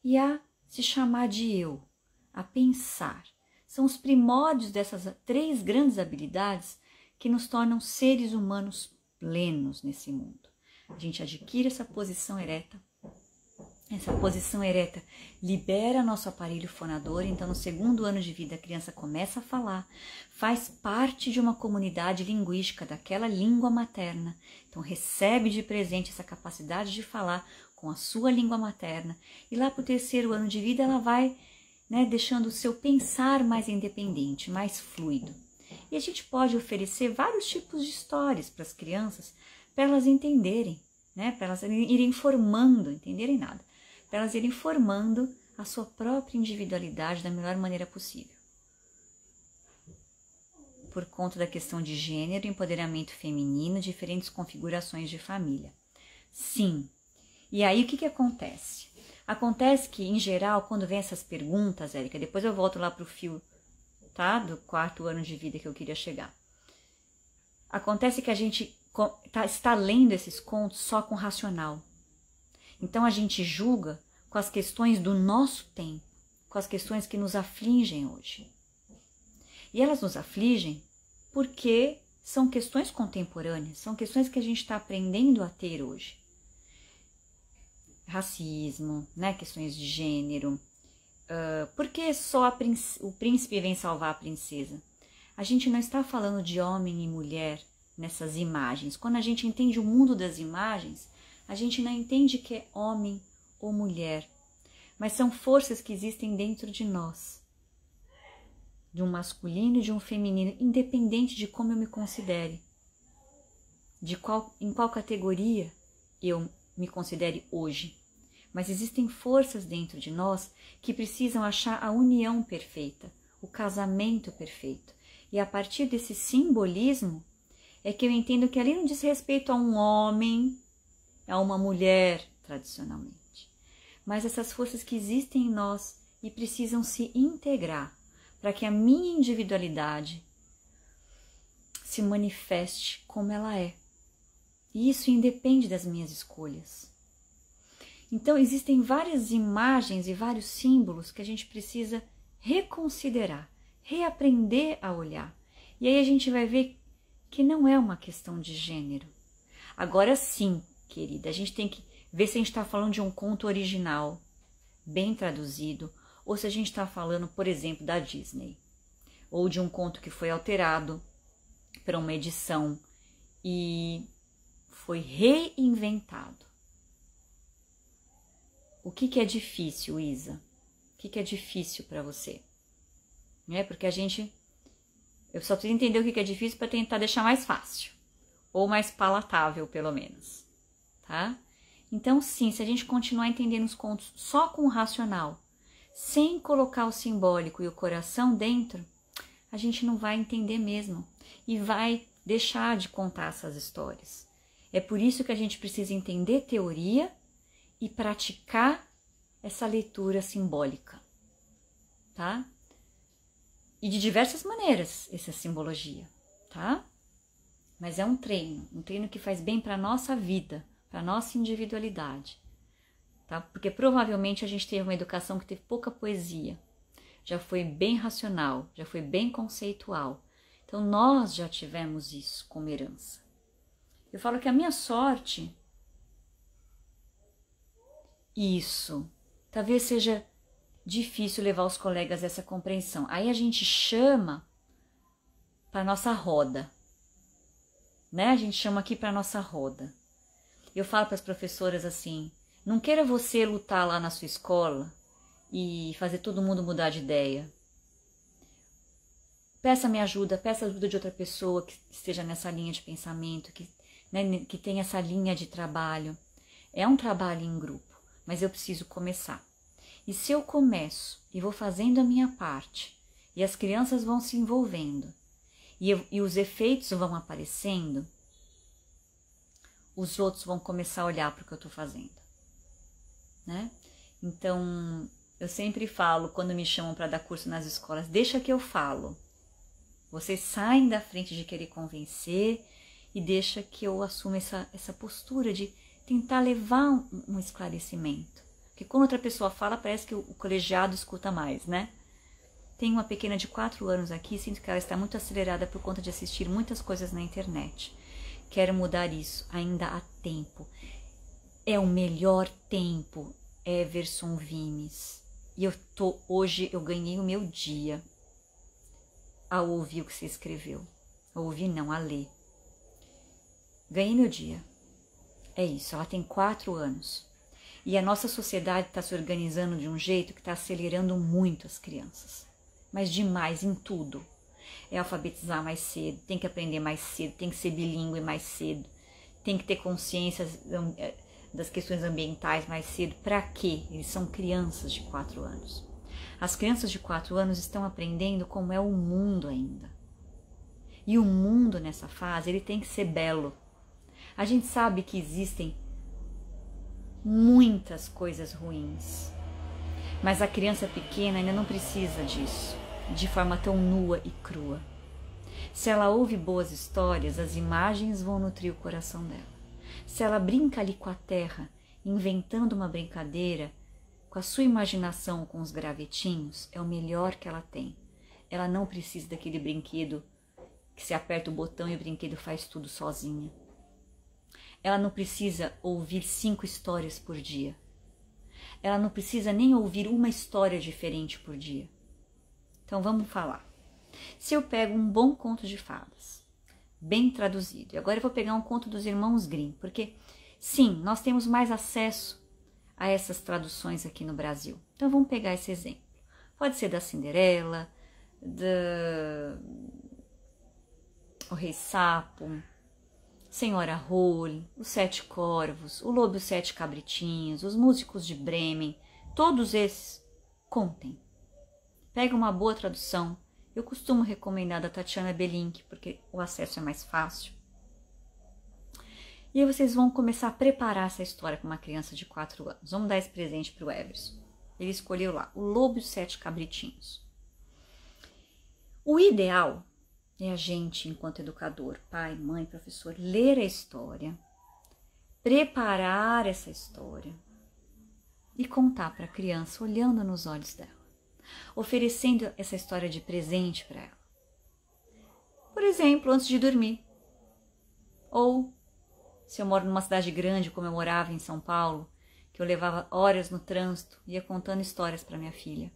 e a se chamar de eu, a pensar. São os primórdios dessas 3 grandes habilidades que nos tornam seres humanos plenos nesse mundo. A gente adquire essa posição ereta. Essa posição ereta libera nosso aparelho fonador, então no 2º ano de vida a criança começa a falar, faz parte de uma comunidade linguística daquela língua materna, então recebe de presente essa capacidade de falar com a sua língua materna, e lá para o 3º ano de vida ela vai, né, deixando o seu pensar mais independente, mais fluido. E a gente pode oferecer vários tipos de histórias para as crianças, para elas entenderem, né, para elas irem formando, entenderem nada, para elas irem formando a sua própria individualidade da melhor maneira possível. Por conta da questão de gênero, empoderamento feminino, diferentes configurações de família. Sim. E aí o que acontece? Acontece que, em geral, quando vem essas perguntas, Érica, depois eu volto lá para o fio, tá? Do 4º ano de vida que eu queria chegar. Acontece que a gente está lendo esses contos só com racional. Então a gente julga com as questões do nosso tempo, com as questões que nos afligem hoje. E elas nos afligem porque são questões contemporâneas, são questões que a gente está aprendendo a ter hoje. Racismo, né? Questões de gênero. Por que só o príncipe vem salvar a princesa? A gente não está falando de homem e mulher nessas imagens. Quando a gente entende o mundo das imagens, a gente não entende que é homem ou mulher, mas são forças que existem dentro de nós, de um masculino e de um feminino, independente de como eu me considere, em qual categoria eu me considere hoje. Mas existem forças dentro de nós que precisam achar a união perfeita, o casamento perfeito. E a partir desse simbolismo é que eu entendo que ali não diz respeito a um homem, a uma mulher, tradicionalmente. Mas essas forças que existem em nós e precisam se integrar para que a minha individualidade se manifeste como ela é. E isso independe das minhas escolhas. Então, existem várias imagens e vários símbolos que a gente precisa reconsiderar, reaprender a olhar. E aí a gente vai ver que não é uma questão de gênero. Agora sim, querida, a gente tem que ver se a gente está falando de um conto original, bem traduzido, ou se a gente está falando, por exemplo, da Disney, ou de um conto que foi alterado para uma edição e foi reinventado. O que é difícil, Isa? O que é difícil para você? Porque eu só preciso entender o que é difícil para tentar deixar mais fácil, ou mais palatável, pelo menos, tá? Então, sim, se a gente continuar entendendo os contos só com o racional, sem colocar o simbólico e o coração dentro, a gente não vai entender mesmo e vai deixar de contar essas histórias. É por isso que a gente precisa entender teoria e praticar essa leitura simbólica, tá? E de diversas maneiras essa simbologia, tá? Mas é um treino que faz bem para a nossa vida, para a nossa individualidade, tá? Porque provavelmente a gente teve uma educação que teve pouca poesia, já foi bem racional, já foi bem conceitual. Então nós já tivemos isso como herança. Eu falo que a minha sorte, isso, talvez seja difícil levar os colegas a essa compreensão. Aí a gente chama para nossa roda, né? A gente chama aqui para nossa roda. Eu falo para as professoras assim, não queira você lutar lá na sua escola e fazer todo mundo mudar de ideia. Peça minha ajuda, peça a ajuda de outra pessoa que esteja nessa linha de pensamento, que tenha essa linha de trabalho. É um trabalho em grupo, mas eu preciso começar. E se eu começo e vou fazendo a minha parte, e as crianças vão se envolvendo, e os efeitos vão aparecendo, os outros vão começar a olhar para o que eu estou fazendo, né? Então, eu sempre falo, quando me chamam para dar curso nas escolas, deixa que eu falo. Vocês saem da frente de querer convencer e deixa que eu assuma essa postura de tentar levar um esclarecimento. Porque quando outra pessoa fala, parece que o colegiado escuta mais, né? Tenho uma pequena de 4 anos aqui, sinto que ela está muito acelerada por conta de assistir muitas coisas na internet. Quero mudar isso, ainda há tempo. É o melhor tempo, Everson Vimes. E hoje eu ganhei o meu dia ao ouvir o que você escreveu. A ouvir não, a ler. Ganhei meu dia. É isso, ela tem 4 anos. E a nossa sociedade está se organizando de um jeito que está acelerando muito as crianças. Mas demais em tudo. É alfabetizar mais cedo, tem que aprender mais cedo, tem que ser bilíngue mais cedo, tem que ter consciência das questões ambientais mais cedo. Para quê? Eles são crianças de 4 anos. As crianças de 4 anos estão aprendendo como é o mundo ainda. E o mundo nessa fase, ele tem que ser belo. A gente sabe que existem muitas coisas ruins, mas a criança pequena ainda não precisa disso, de forma tão nua e crua. Se ela ouve boas histórias, as imagens vão nutrir o coração dela. Se ela brinca ali com a terra, inventando uma brincadeira, com a sua imaginação, com os gravetinhos, é o melhor que ela tem. Ela não precisa daquele brinquedo que se aperta o botão e o brinquedo faz tudo sozinha. Ela não precisa ouvir 5 histórias por dia. Ela não precisa nem ouvir uma história diferente por dia. Então vamos falar. Se eu pego um bom conto de fadas, bem traduzido, e agora eu vou pegar um conto dos irmãos Grimm, porque sim, nós temos mais acesso a essas traduções aqui no Brasil. Então vamos pegar esse exemplo. Pode ser da Cinderela, o Rei Sapo, Senhora Role, os 7 Corvos, o Lobo e os 7 Cabritinhos, os Músicos de Bremen, todos esses contem. Pega uma boa tradução. Eu costumo recomendar da Tatiana Belink, porque o acesso é mais fácil. E aí vocês vão começar a preparar essa história para uma criança de 4 anos. Vamos dar esse presente para o Everson. Ele escolheu lá, o Lobo e os 7 Cabritinhos. O ideal é a gente, enquanto educador, pai, mãe, professor, ler a história, preparar essa história e contar para a criança olhando nos olhos dela, oferecendo essa história de presente para ela. Por exemplo, antes de dormir. Ou, se eu moro numa cidade grande, como eu morava em São Paulo, que eu levava horas no trânsito, ia contando histórias para minha filha,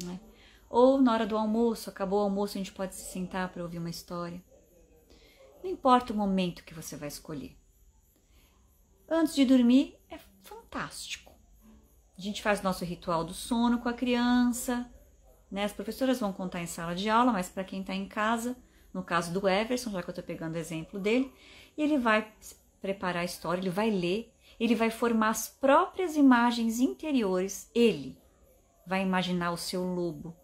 né? Ou na hora do almoço, acabou o almoço, a gente pode se sentar para ouvir uma história. Não importa o momento que você vai escolher. Antes de dormir é fantástico. A gente faz nosso ritual do sono com a criança, né? As professoras vão contar em sala de aula, mas para quem está em casa, no caso do Everson, já que eu estou pegando o exemplo dele, ele vai preparar a história, ele vai ler, ele vai formar as próprias imagens interiores, ele vai imaginar o seu lobo,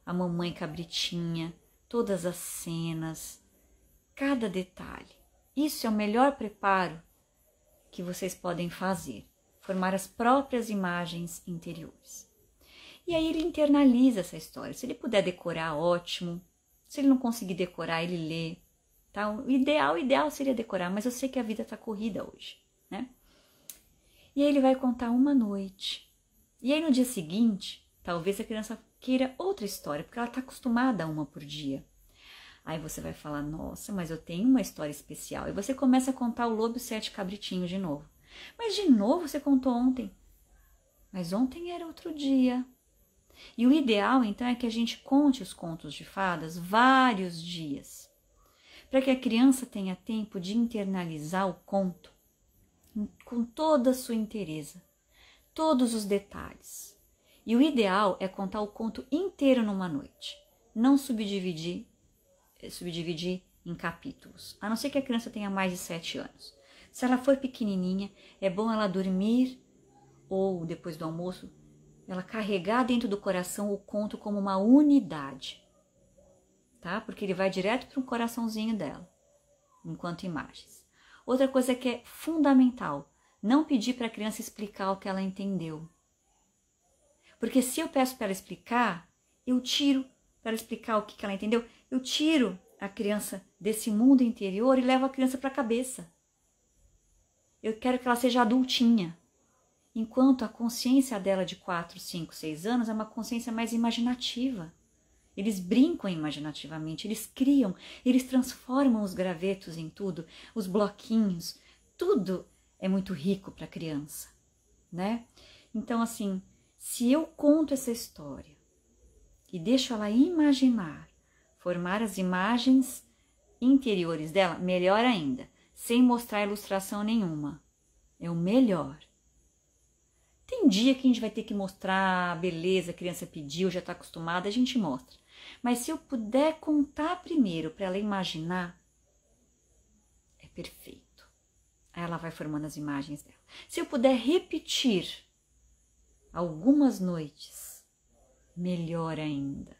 a mamãe cabritinha, todas as cenas, cada detalhe. Isso é o melhor preparo que vocês podem fazer, formar as próprias imagens interiores. E aí ele internaliza essa história. Se ele puder decorar, ótimo. Se ele não conseguir decorar, ele lê. Tá? O ideal seria decorar, mas eu sei que a vida está corrida hoje, né? E aí ele vai contar uma noite. E aí no dia seguinte, talvez a criança queira outra história, porque ela está acostumada a uma por dia. Aí você vai falar, nossa, mas eu tenho uma história especial. E você começa a contar o Lobo e os 7 Cabritinhos de novo. Mas de novo você contou ontem. Mas ontem era outro dia. E o ideal, então, é que a gente conte os contos de fadas vários dias, para que a criança tenha tempo de internalizar o conto com toda a sua inteireza, todos os detalhes. E o ideal é contar o conto inteiro numa noite, não subdividir em capítulos, a não ser que a criança tenha mais de 7 anos. Se ela for pequenininha, é bom ela dormir ou depois do almoço, ela carregar dentro do coração o conto como uma unidade, tá? Porque ele vai direto para o coraçãozinho dela, enquanto imagens. Outra coisa que é fundamental, não pedir para a criança explicar o que ela entendeu. Porque se eu peço para ela explicar, eu tiro para ela explicar o que ela entendeu, eu tiro a criança desse mundo interior e levo a criança para a cabeça. Eu quero que ela seja adultinha. Enquanto a consciência dela de 4, 5, 6 anos é uma consciência mais imaginativa. Eles brincam imaginativamente, eles criam, eles transformam os gravetos em tudo, os bloquinhos, tudo é muito rico para a criança, né? Então, assim, se eu conto essa história e deixo ela imaginar, formar as imagens interiores dela, melhor ainda, sem mostrar ilustração nenhuma, é o melhor. Tem dia que a gente vai ter que mostrar, beleza, a criança pediu, já está acostumada, a gente mostra. Mas se eu puder contar primeiro para ela imaginar, é perfeito. Aí ela vai formando as imagens dela. Se eu puder repetir algumas noites, melhor ainda.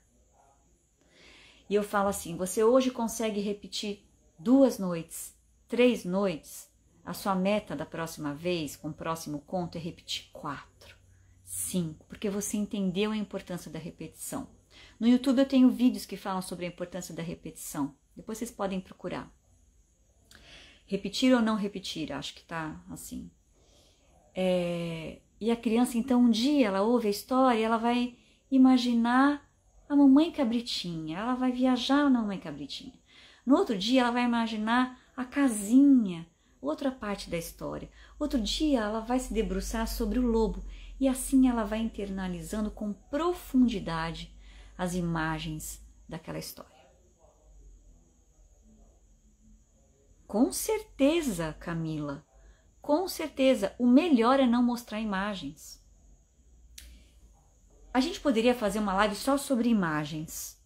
E eu falo assim, você hoje consegue repetir 2 noites, 3 noites? A sua meta da próxima vez, com o próximo conto, é repetir 4, 5, porque você entendeu a importância da repetição. No YouTube eu tenho vídeos que falam sobre a importância da repetição, Depois vocês podem procurar. Repetir ou não repetir, acho que tá assim. E a criança, então, um dia ela ouve a história e ela vai imaginar a mamãe cabritinha, ela vai viajar na mamãe cabritinha. No outro dia ela vai imaginar a casinha, outra parte da história. Outro dia ela vai se debruçar sobre o lobo e assim ela vai internalizando com profundidade as imagens daquela história. Com certeza, Camila, com certeza, o melhor é não mostrar imagens. A gente poderia fazer uma live só sobre imagens.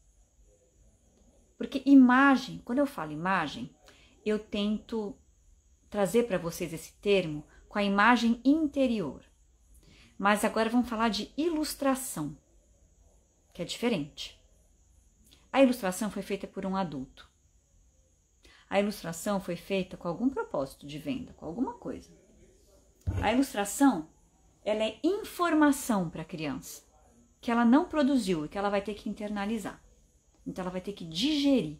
Porque imagem, quando eu falo imagem, eu tento trazer para vocês esse termo com a imagem interior. Mas agora vamos falar de ilustração, que é diferente. A ilustração foi feita por um adulto. A ilustração foi feita com algum propósito de venda, com alguma coisa. A ilustração, ela é informação para a criança, que ela não produziu e que ela vai ter que internalizar. Então ela vai ter que digerir.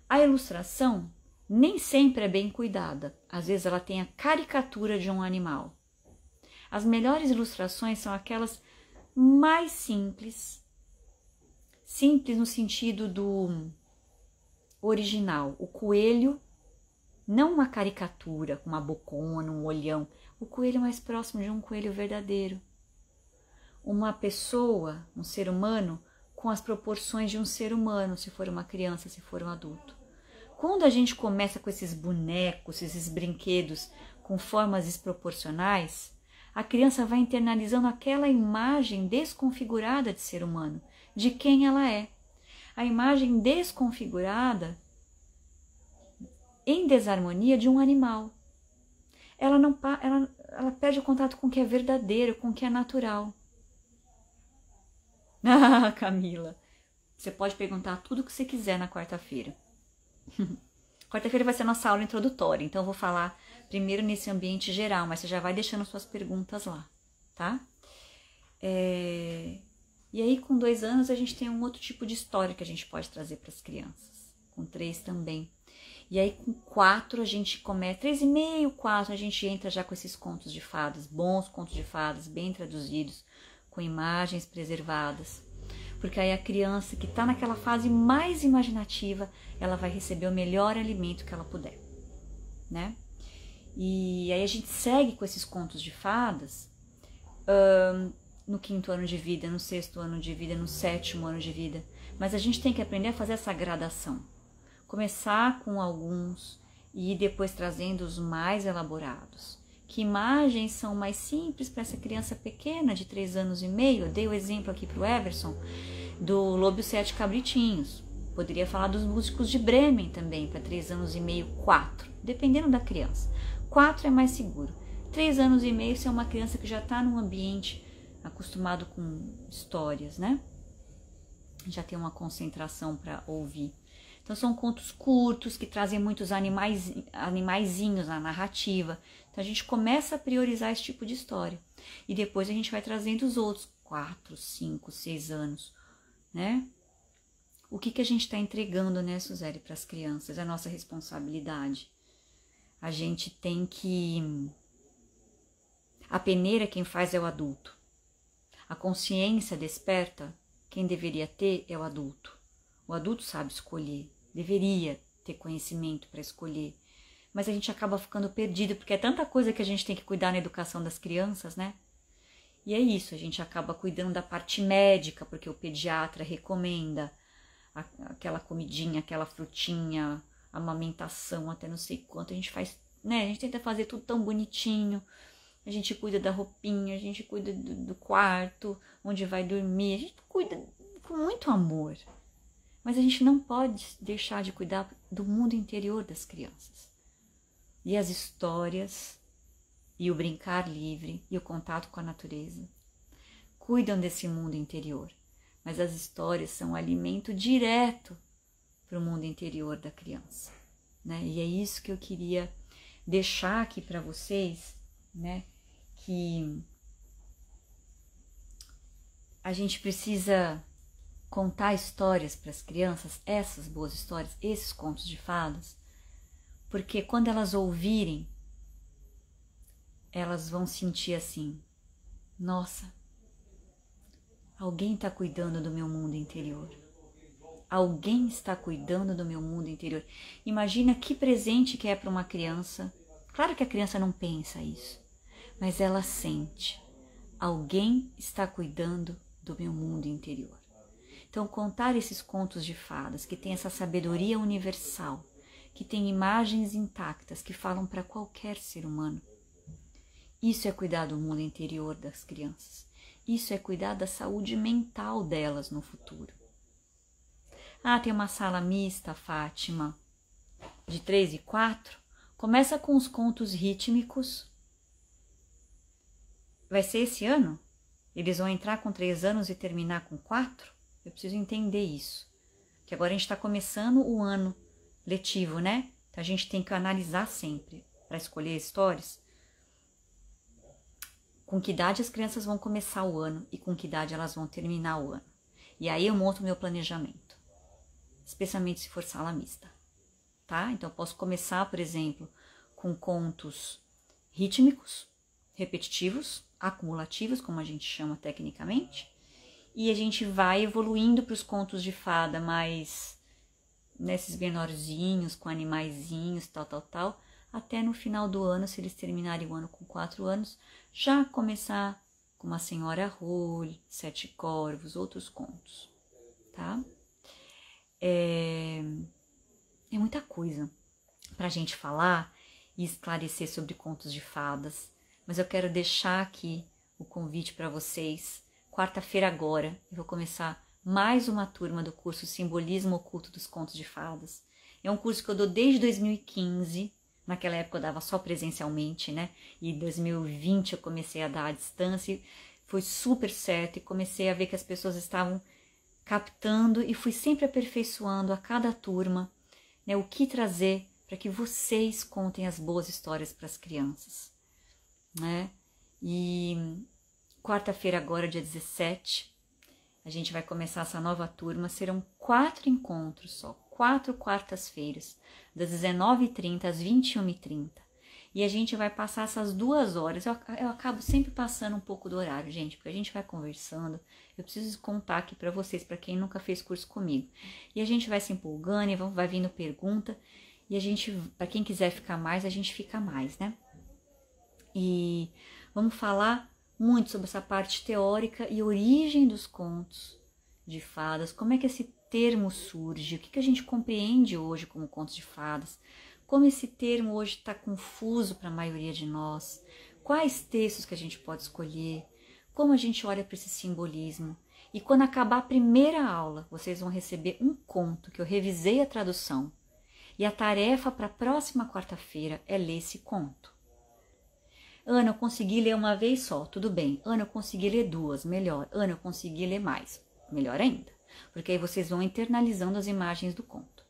A ilustração nem sempre é bem cuidada. Às vezes ela tem a caricatura de um animal. As melhores ilustrações são aquelas mais simples. Simples no sentido do original. O coelho, não uma caricatura com uma bocona, um olhão. O coelho mais próximo de um coelho verdadeiro. Uma pessoa, um ser humano, com as proporções de um ser humano, se for uma criança, se for um adulto. Quando a gente começa com esses bonecos, esses brinquedos com formas desproporcionais, a criança vai internalizando aquela imagem desconfigurada de ser humano, de quem ela é. A imagem desconfigurada, em desarmonia, de um animal. Ela perde o contato com o que é verdadeiro, com o que é natural. Ah, Camila, você pode perguntar tudo o que você quiser na quarta-feira. Quarta-feira vai ser a nossa aula introdutória, então eu vou falar primeiro nesse ambiente geral, mas você já vai deixando suas perguntas lá, tá? E aí, com 2 anos, a gente tem um outro tipo de história que a gente pode trazer para as crianças. Com 3 também. E aí, com 4, a gente começa... 3,5, 4, a gente entra já com esses contos de fadas, bons contos de fadas, bem traduzidos, com imagens preservadas. Porque aí a criança que está naquela fase mais imaginativa, ela vai receber o melhor alimento que ela puder, né? E aí a gente segue com esses contos de fadas no 5º ano de vida, no 6º ano de vida, no 7º ano de vida. Mas a gente tem que aprender a fazer essa gradação. Começar com alguns e ir depois trazendo os mais elaborados. Que imagens são mais simples para essa criança pequena de 3 anos e meio? Eu dei o exemplo aqui para o Everson do Lobo e os 7 Cabritinhos. Poderia falar dos músicos de Bremen também, para 3 anos e meio, 4, dependendo da criança. 4 é mais seguro. 3 anos e meio, se é uma criança que já está num ambiente acostumado com histórias, né? Já tem uma concentração para ouvir. Então são contos curtos que trazem muitos animaizinhos na narrativa. Então a gente começa a priorizar esse tipo de história. E depois a gente vai trazendo os outros, 4, 5, 6 anos, né? O que a gente está entregando, né, Suzeli, para as crianças? É a nossa responsabilidade. A gente tem que... A peneira quem faz é o adulto. A consciência desperta, quem deveria ter é o adulto. O adulto sabe escolher, deveria ter conhecimento para escolher. Mas a gente acaba ficando perdido, porque é tanta coisa que a gente tem que cuidar na educação das crianças, né? E é isso, a gente acaba cuidando da parte médica, porque o pediatra recomenda aquela comidinha, aquela frutinha, amamentação, até não sei quanto. A gente faz, né? A gente tenta fazer tudo tão bonitinho. A gente cuida da roupinha, a gente cuida do quarto, onde vai dormir. A gente cuida com muito amor. Mas a gente não pode deixar de cuidar do mundo interior das crianças. E as histórias, e o brincar livre, e o contato com a natureza, cuidam desse mundo interior. Mas as histórias são alimento direto para o mundo interior da criança, né? E é isso que eu queria deixar aqui para vocês, né? Que a gente precisa contar histórias para as crianças, essas boas histórias, esses contos de fadas, porque quando elas ouvirem, elas vão sentir assim: nossa, alguém está cuidando do meu mundo interior. Alguém está cuidando do meu mundo interior. Imagina que presente que é para uma criança. Claro que a criança não pensa isso, mas ela sente. Alguém está cuidando do meu mundo interior. Então, contar esses contos de fadas, que tem essa sabedoria universal, que tem imagens intactas, que falam para qualquer ser humano, isso é cuidar do mundo interior das crianças. Isso é cuidar da saúde mental delas no futuro. Ah, tem uma sala mista, Fátima, de 3 e 4. Começa com os contos rítmicos. Vai ser esse ano? Eles vão entrar com 3 anos e terminar com 4? Eu preciso entender isso. Que agora a gente está começando o ano letivo, né? Então a gente tem que analisar sempre para escolher histórias. Com que idade as crianças vão começar o ano e com que idade elas vão terminar o ano. E aí eu monto meu planejamento, especialmente se for sala mista, tá? Então eu posso começar, por exemplo, com contos rítmicos, repetitivos, acumulativos, como a gente chama tecnicamente, e a gente vai evoluindo para os contos de fada mais nesses menorzinhos, com animaizinhos, tal, até no final do ano, se eles terminarem o ano com 4 anos, já começar com Uma Senhora Rolhe, 7 Corvos, outros contos, tá? É muita coisa pra gente falar e esclarecer sobre contos de fadas, mas eu quero deixar aqui o convite para vocês. Quarta-feira agora eu vou começar mais uma turma do curso Simbolismo Oculto dos Contos de Fadas. É um curso que eu dou desde 2015, naquela época eu dava só presencialmente, né? E em 2020 eu comecei a dar à distância, foi super certo e comecei a ver que as pessoas estavam captando e fui sempre aperfeiçoando a cada turma, né, o que trazer para que vocês contem as boas histórias para as crianças, né? E quarta-feira agora, dia 17, a gente vai começar essa nova turma. Serão 4 encontros só, 4 quartas-feiras, das 19h30 às 21h30. E a gente vai passar essas 2 horas. Eu acabo sempre passando um pouco do horário, gente, porque a gente vai conversando. Eu preciso contar aqui para vocês, para quem nunca fez curso comigo. E a gente vai se empolgando e vai vindo pergunta. E a gente, para quem quiser ficar mais, a gente fica mais, né? E vamos falar muito sobre essa parte teórica e origem dos contos de fadas. Como é que esse termo surge? O que a gente compreende hoje como contos de fadas? Como esse termo hoje está confuso para a maioria de nós? Quais textos que a gente pode escolher? Como a gente olha para esse simbolismo? E quando acabar a primeira aula, vocês vão receber um conto que eu revisei a tradução. E a tarefa para a próxima quarta-feira é ler esse conto. Ana, eu consegui ler uma vez só, tudo bem. Ana, eu consegui ler 2, melhor. Ana, eu consegui ler mais, melhor ainda. Porque aí vocês vão internalizando as imagens do conto.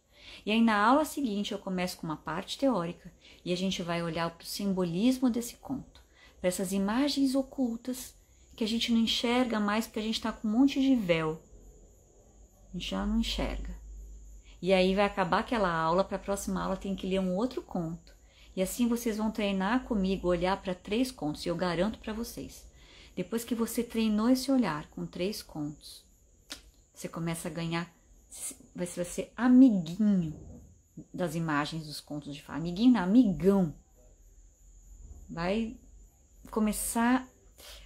E aí na aula seguinte eu começo com uma parte teórica e a gente vai olhar para o simbolismo desse conto, para essas imagens ocultas que a gente não enxerga mais porque a gente está com um monte de véu. A gente já não enxerga. E aí vai acabar aquela aula, para a próxima aula tem que ler um outro conto. E assim vocês vão treinar comigo, olhar para 3 contos, e eu garanto para vocês. Depois que você treinou esse olhar com 3 contos, você começa a ganhar, vai ser amiguinho das imagens dos contos de fada. Amiguinho não, amigão. Vai começar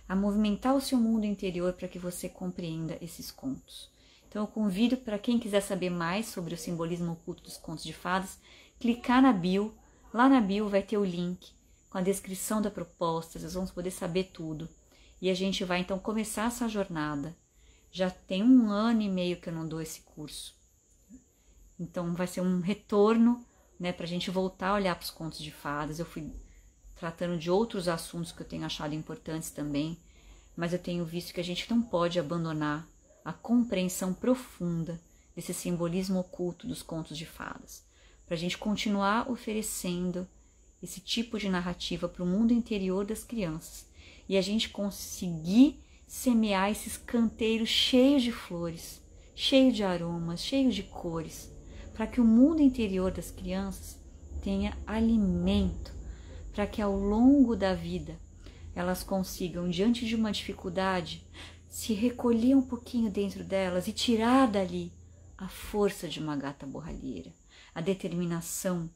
a movimentar o seu mundo interior para que você compreenda esses contos. Então eu convido para quem quiser saber mais sobre o simbolismo oculto dos contos de fadas, clicar na bio. Lá na bio vai ter o link com a descrição da proposta, vocês vão poder saber tudo. E a gente vai então começar essa jornada. Já tem 1 ano e meio que eu não dou esse curso. Então vai ser um retorno, né, para a gente voltar a olhar para os contos de fadas. Eu fui tratando de outros assuntos que eu tenho achado importantes também, mas eu tenho visto que a gente não pode abandonar a compreensão profunda desse simbolismo oculto dos contos de fadas, para a gente continuar oferecendo esse tipo de narrativa para o mundo interior das crianças e a gente conseguir semear esses canteiros cheios de flores cheio de aromas, cheio de cores, para que o mundo interior das crianças tenha alimento, para que ao longo da vida elas consigam, diante de uma dificuldade, se recolher um pouquinho dentro delas e tirar dali a força de uma gata borralheira, a determinação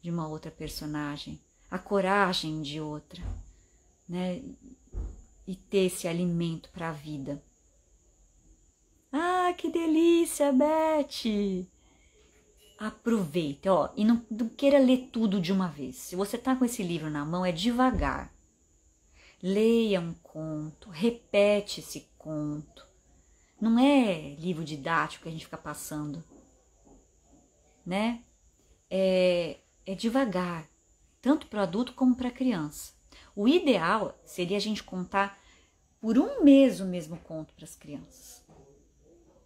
de uma outra personagem, a coragem de outra, né? E ter esse alimento para a vida. Ah, que delícia, Beth! Aproveita, ó, e não queira ler tudo de uma vez. Se você tá com esse livro na mão, é devagar. Leia um conto, repete esse conto. Não é livro didático que a gente fica passando, né? É devagar, tanto para o adulto como para a criança. O ideal seria a gente contar por um mês o mesmo conto para as crianças.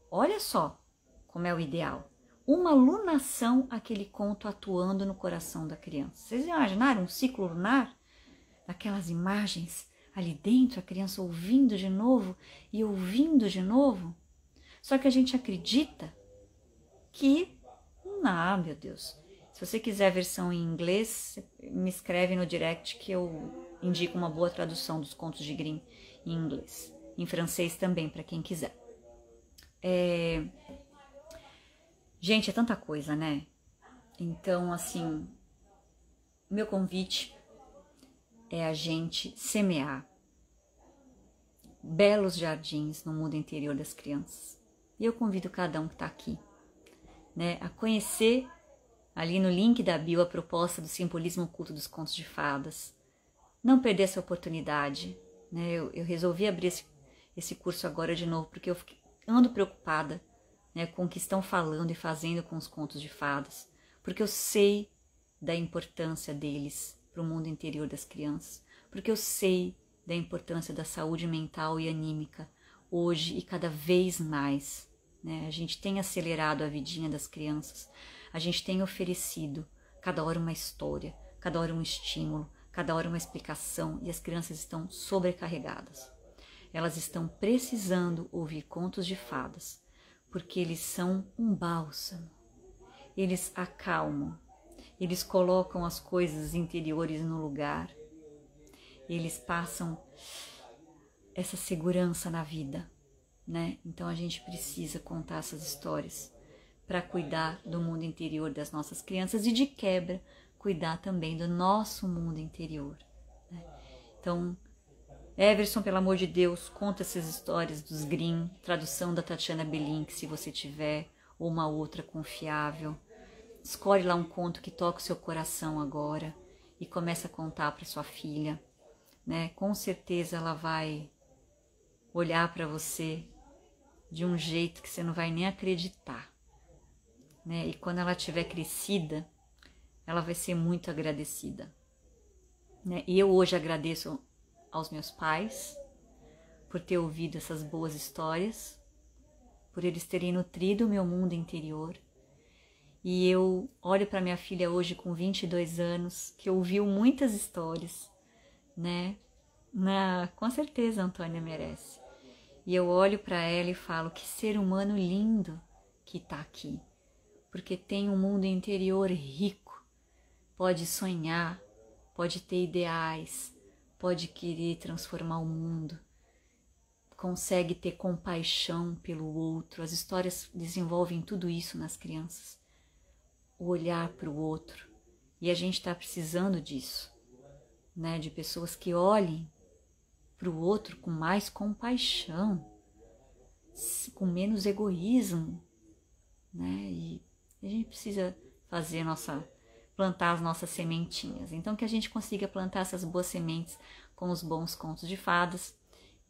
Olha só como é o ideal. Uma lunação, aquele conto atuando no coração da criança. Vocês imaginaram um ciclo lunar? Aquelas imagens ali dentro, a criança ouvindo de novo e ouvindo de novo. Só que a gente acredita que, meu Deus, se você quiser a versão em inglês, me escreve no direct que eu indico uma boa tradução dos contos de Grimm em inglês. Em francês também, para quem quiser. Gente, é tanta coisa, né? Então, assim, meu convite é a gente semear belos jardins no mundo interior das crianças. E eu convido cada um que está aqui, né, a conhecer ali no link da bio a proposta do simbolismo oculto dos contos de fadas. Não perder essa oportunidade, né? Eu resolvi abrir esse curso agora de novo porque eu ando preocupada, né, com o que estão falando e fazendo com os contos de fadas, porque eu sei da importância deles para o mundo interior das crianças, porque eu sei da importância da saúde mental e anímica hoje e cada vez mais, né? A gente tem acelerado a vidinha das crianças, a gente tem oferecido cada hora uma história, cada hora um estímulo, cada hora uma explicação e as crianças estão sobrecarregadas. Elas estão precisando ouvir contos de fadas, porque eles são um bálsamo, eles acalmam, eles colocam as coisas interiores no lugar, eles passam essa segurança na vida, né? Então a gente precisa contar essas histórias para cuidar do mundo interior das nossas crianças e de quebra, cuidar também do nosso mundo interior, né? Então, Everson, pelo amor de Deus, conta essas histórias dos Grimm, tradução da Tatiana Belink, se você tiver, ou uma outra confiável. Escolhe lá um conto que toca o seu coração agora e começa a contar para sua filha, né? Com certeza ela vai olhar para você de um jeito que você não vai nem acreditar, né? E quando ela tiver crescida, ela vai ser muito agradecida, né? E eu hoje agradeço aos meus pais por ter ouvido essas boas histórias, por eles terem nutrido o meu mundo interior. E eu olho para minha filha hoje com 22 anos, que ouviu muitas histórias, né? Com certeza a Antônia merece. E eu olho para ela e falo, que ser humano lindo que está aqui, porque tem um mundo interior rico, pode sonhar, pode ter ideais, pode querer transformar o mundo, consegue ter compaixão pelo outro. As histórias desenvolvem tudo isso nas crianças, o olhar para o outro, e a gente está precisando disso, né? De pessoas que olhem para o outro com mais compaixão, com menos egoísmo, né? E a gente precisa plantar as nossas sementinhas. Então, que a gente consiga plantar essas boas sementes com os bons contos de fadas.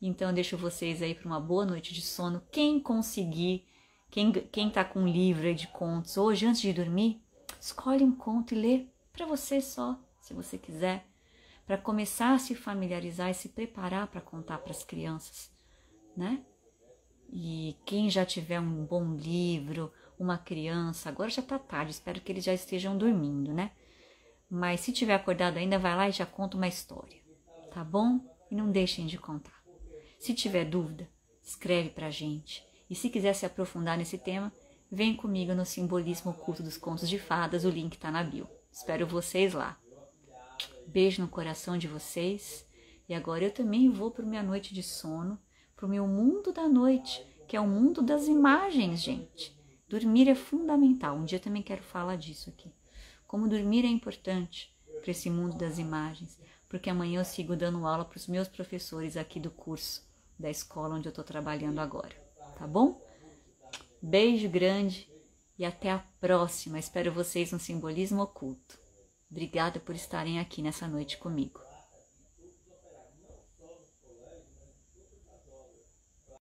Então, eu deixo vocês aí para uma boa noite de sono. Quem conseguir, quem tá com um livro aí de contos, hoje, antes de dormir, escolhe um conto e lê para você só, se você quiser, para começar a se familiarizar e se preparar para contar para as crianças, né? E quem já tiver um bom livro, uma criança, agora já tá tarde, espero que eles já estejam dormindo, né? Mas se tiver acordado ainda, vai lá e já conta uma história, tá bom? E não deixem de contar. Se tiver dúvida, escreve pra gente E se quiser se aprofundar nesse tema, vem comigo no Simbolismo Oculto dos Contos de Fadas, o link tá na bio. Espero vocês lá. Beijo no coração de vocês. E agora eu também vou para minha noite de sono, para o meu mundo da noite, que é o mundo das imagens, gente. Dormir é fundamental. Um dia eu também quero falar disso aqui. Como dormir é importante para esse mundo das imagens, porque amanhã eu sigo dando aula para os meus professores aqui do curso da escola onde eu estou trabalhando agora, tá bom? Beijo grande e até a próxima. Espero vocês no Simbolismo Oculto. Obrigada por estarem aqui nessa noite comigo.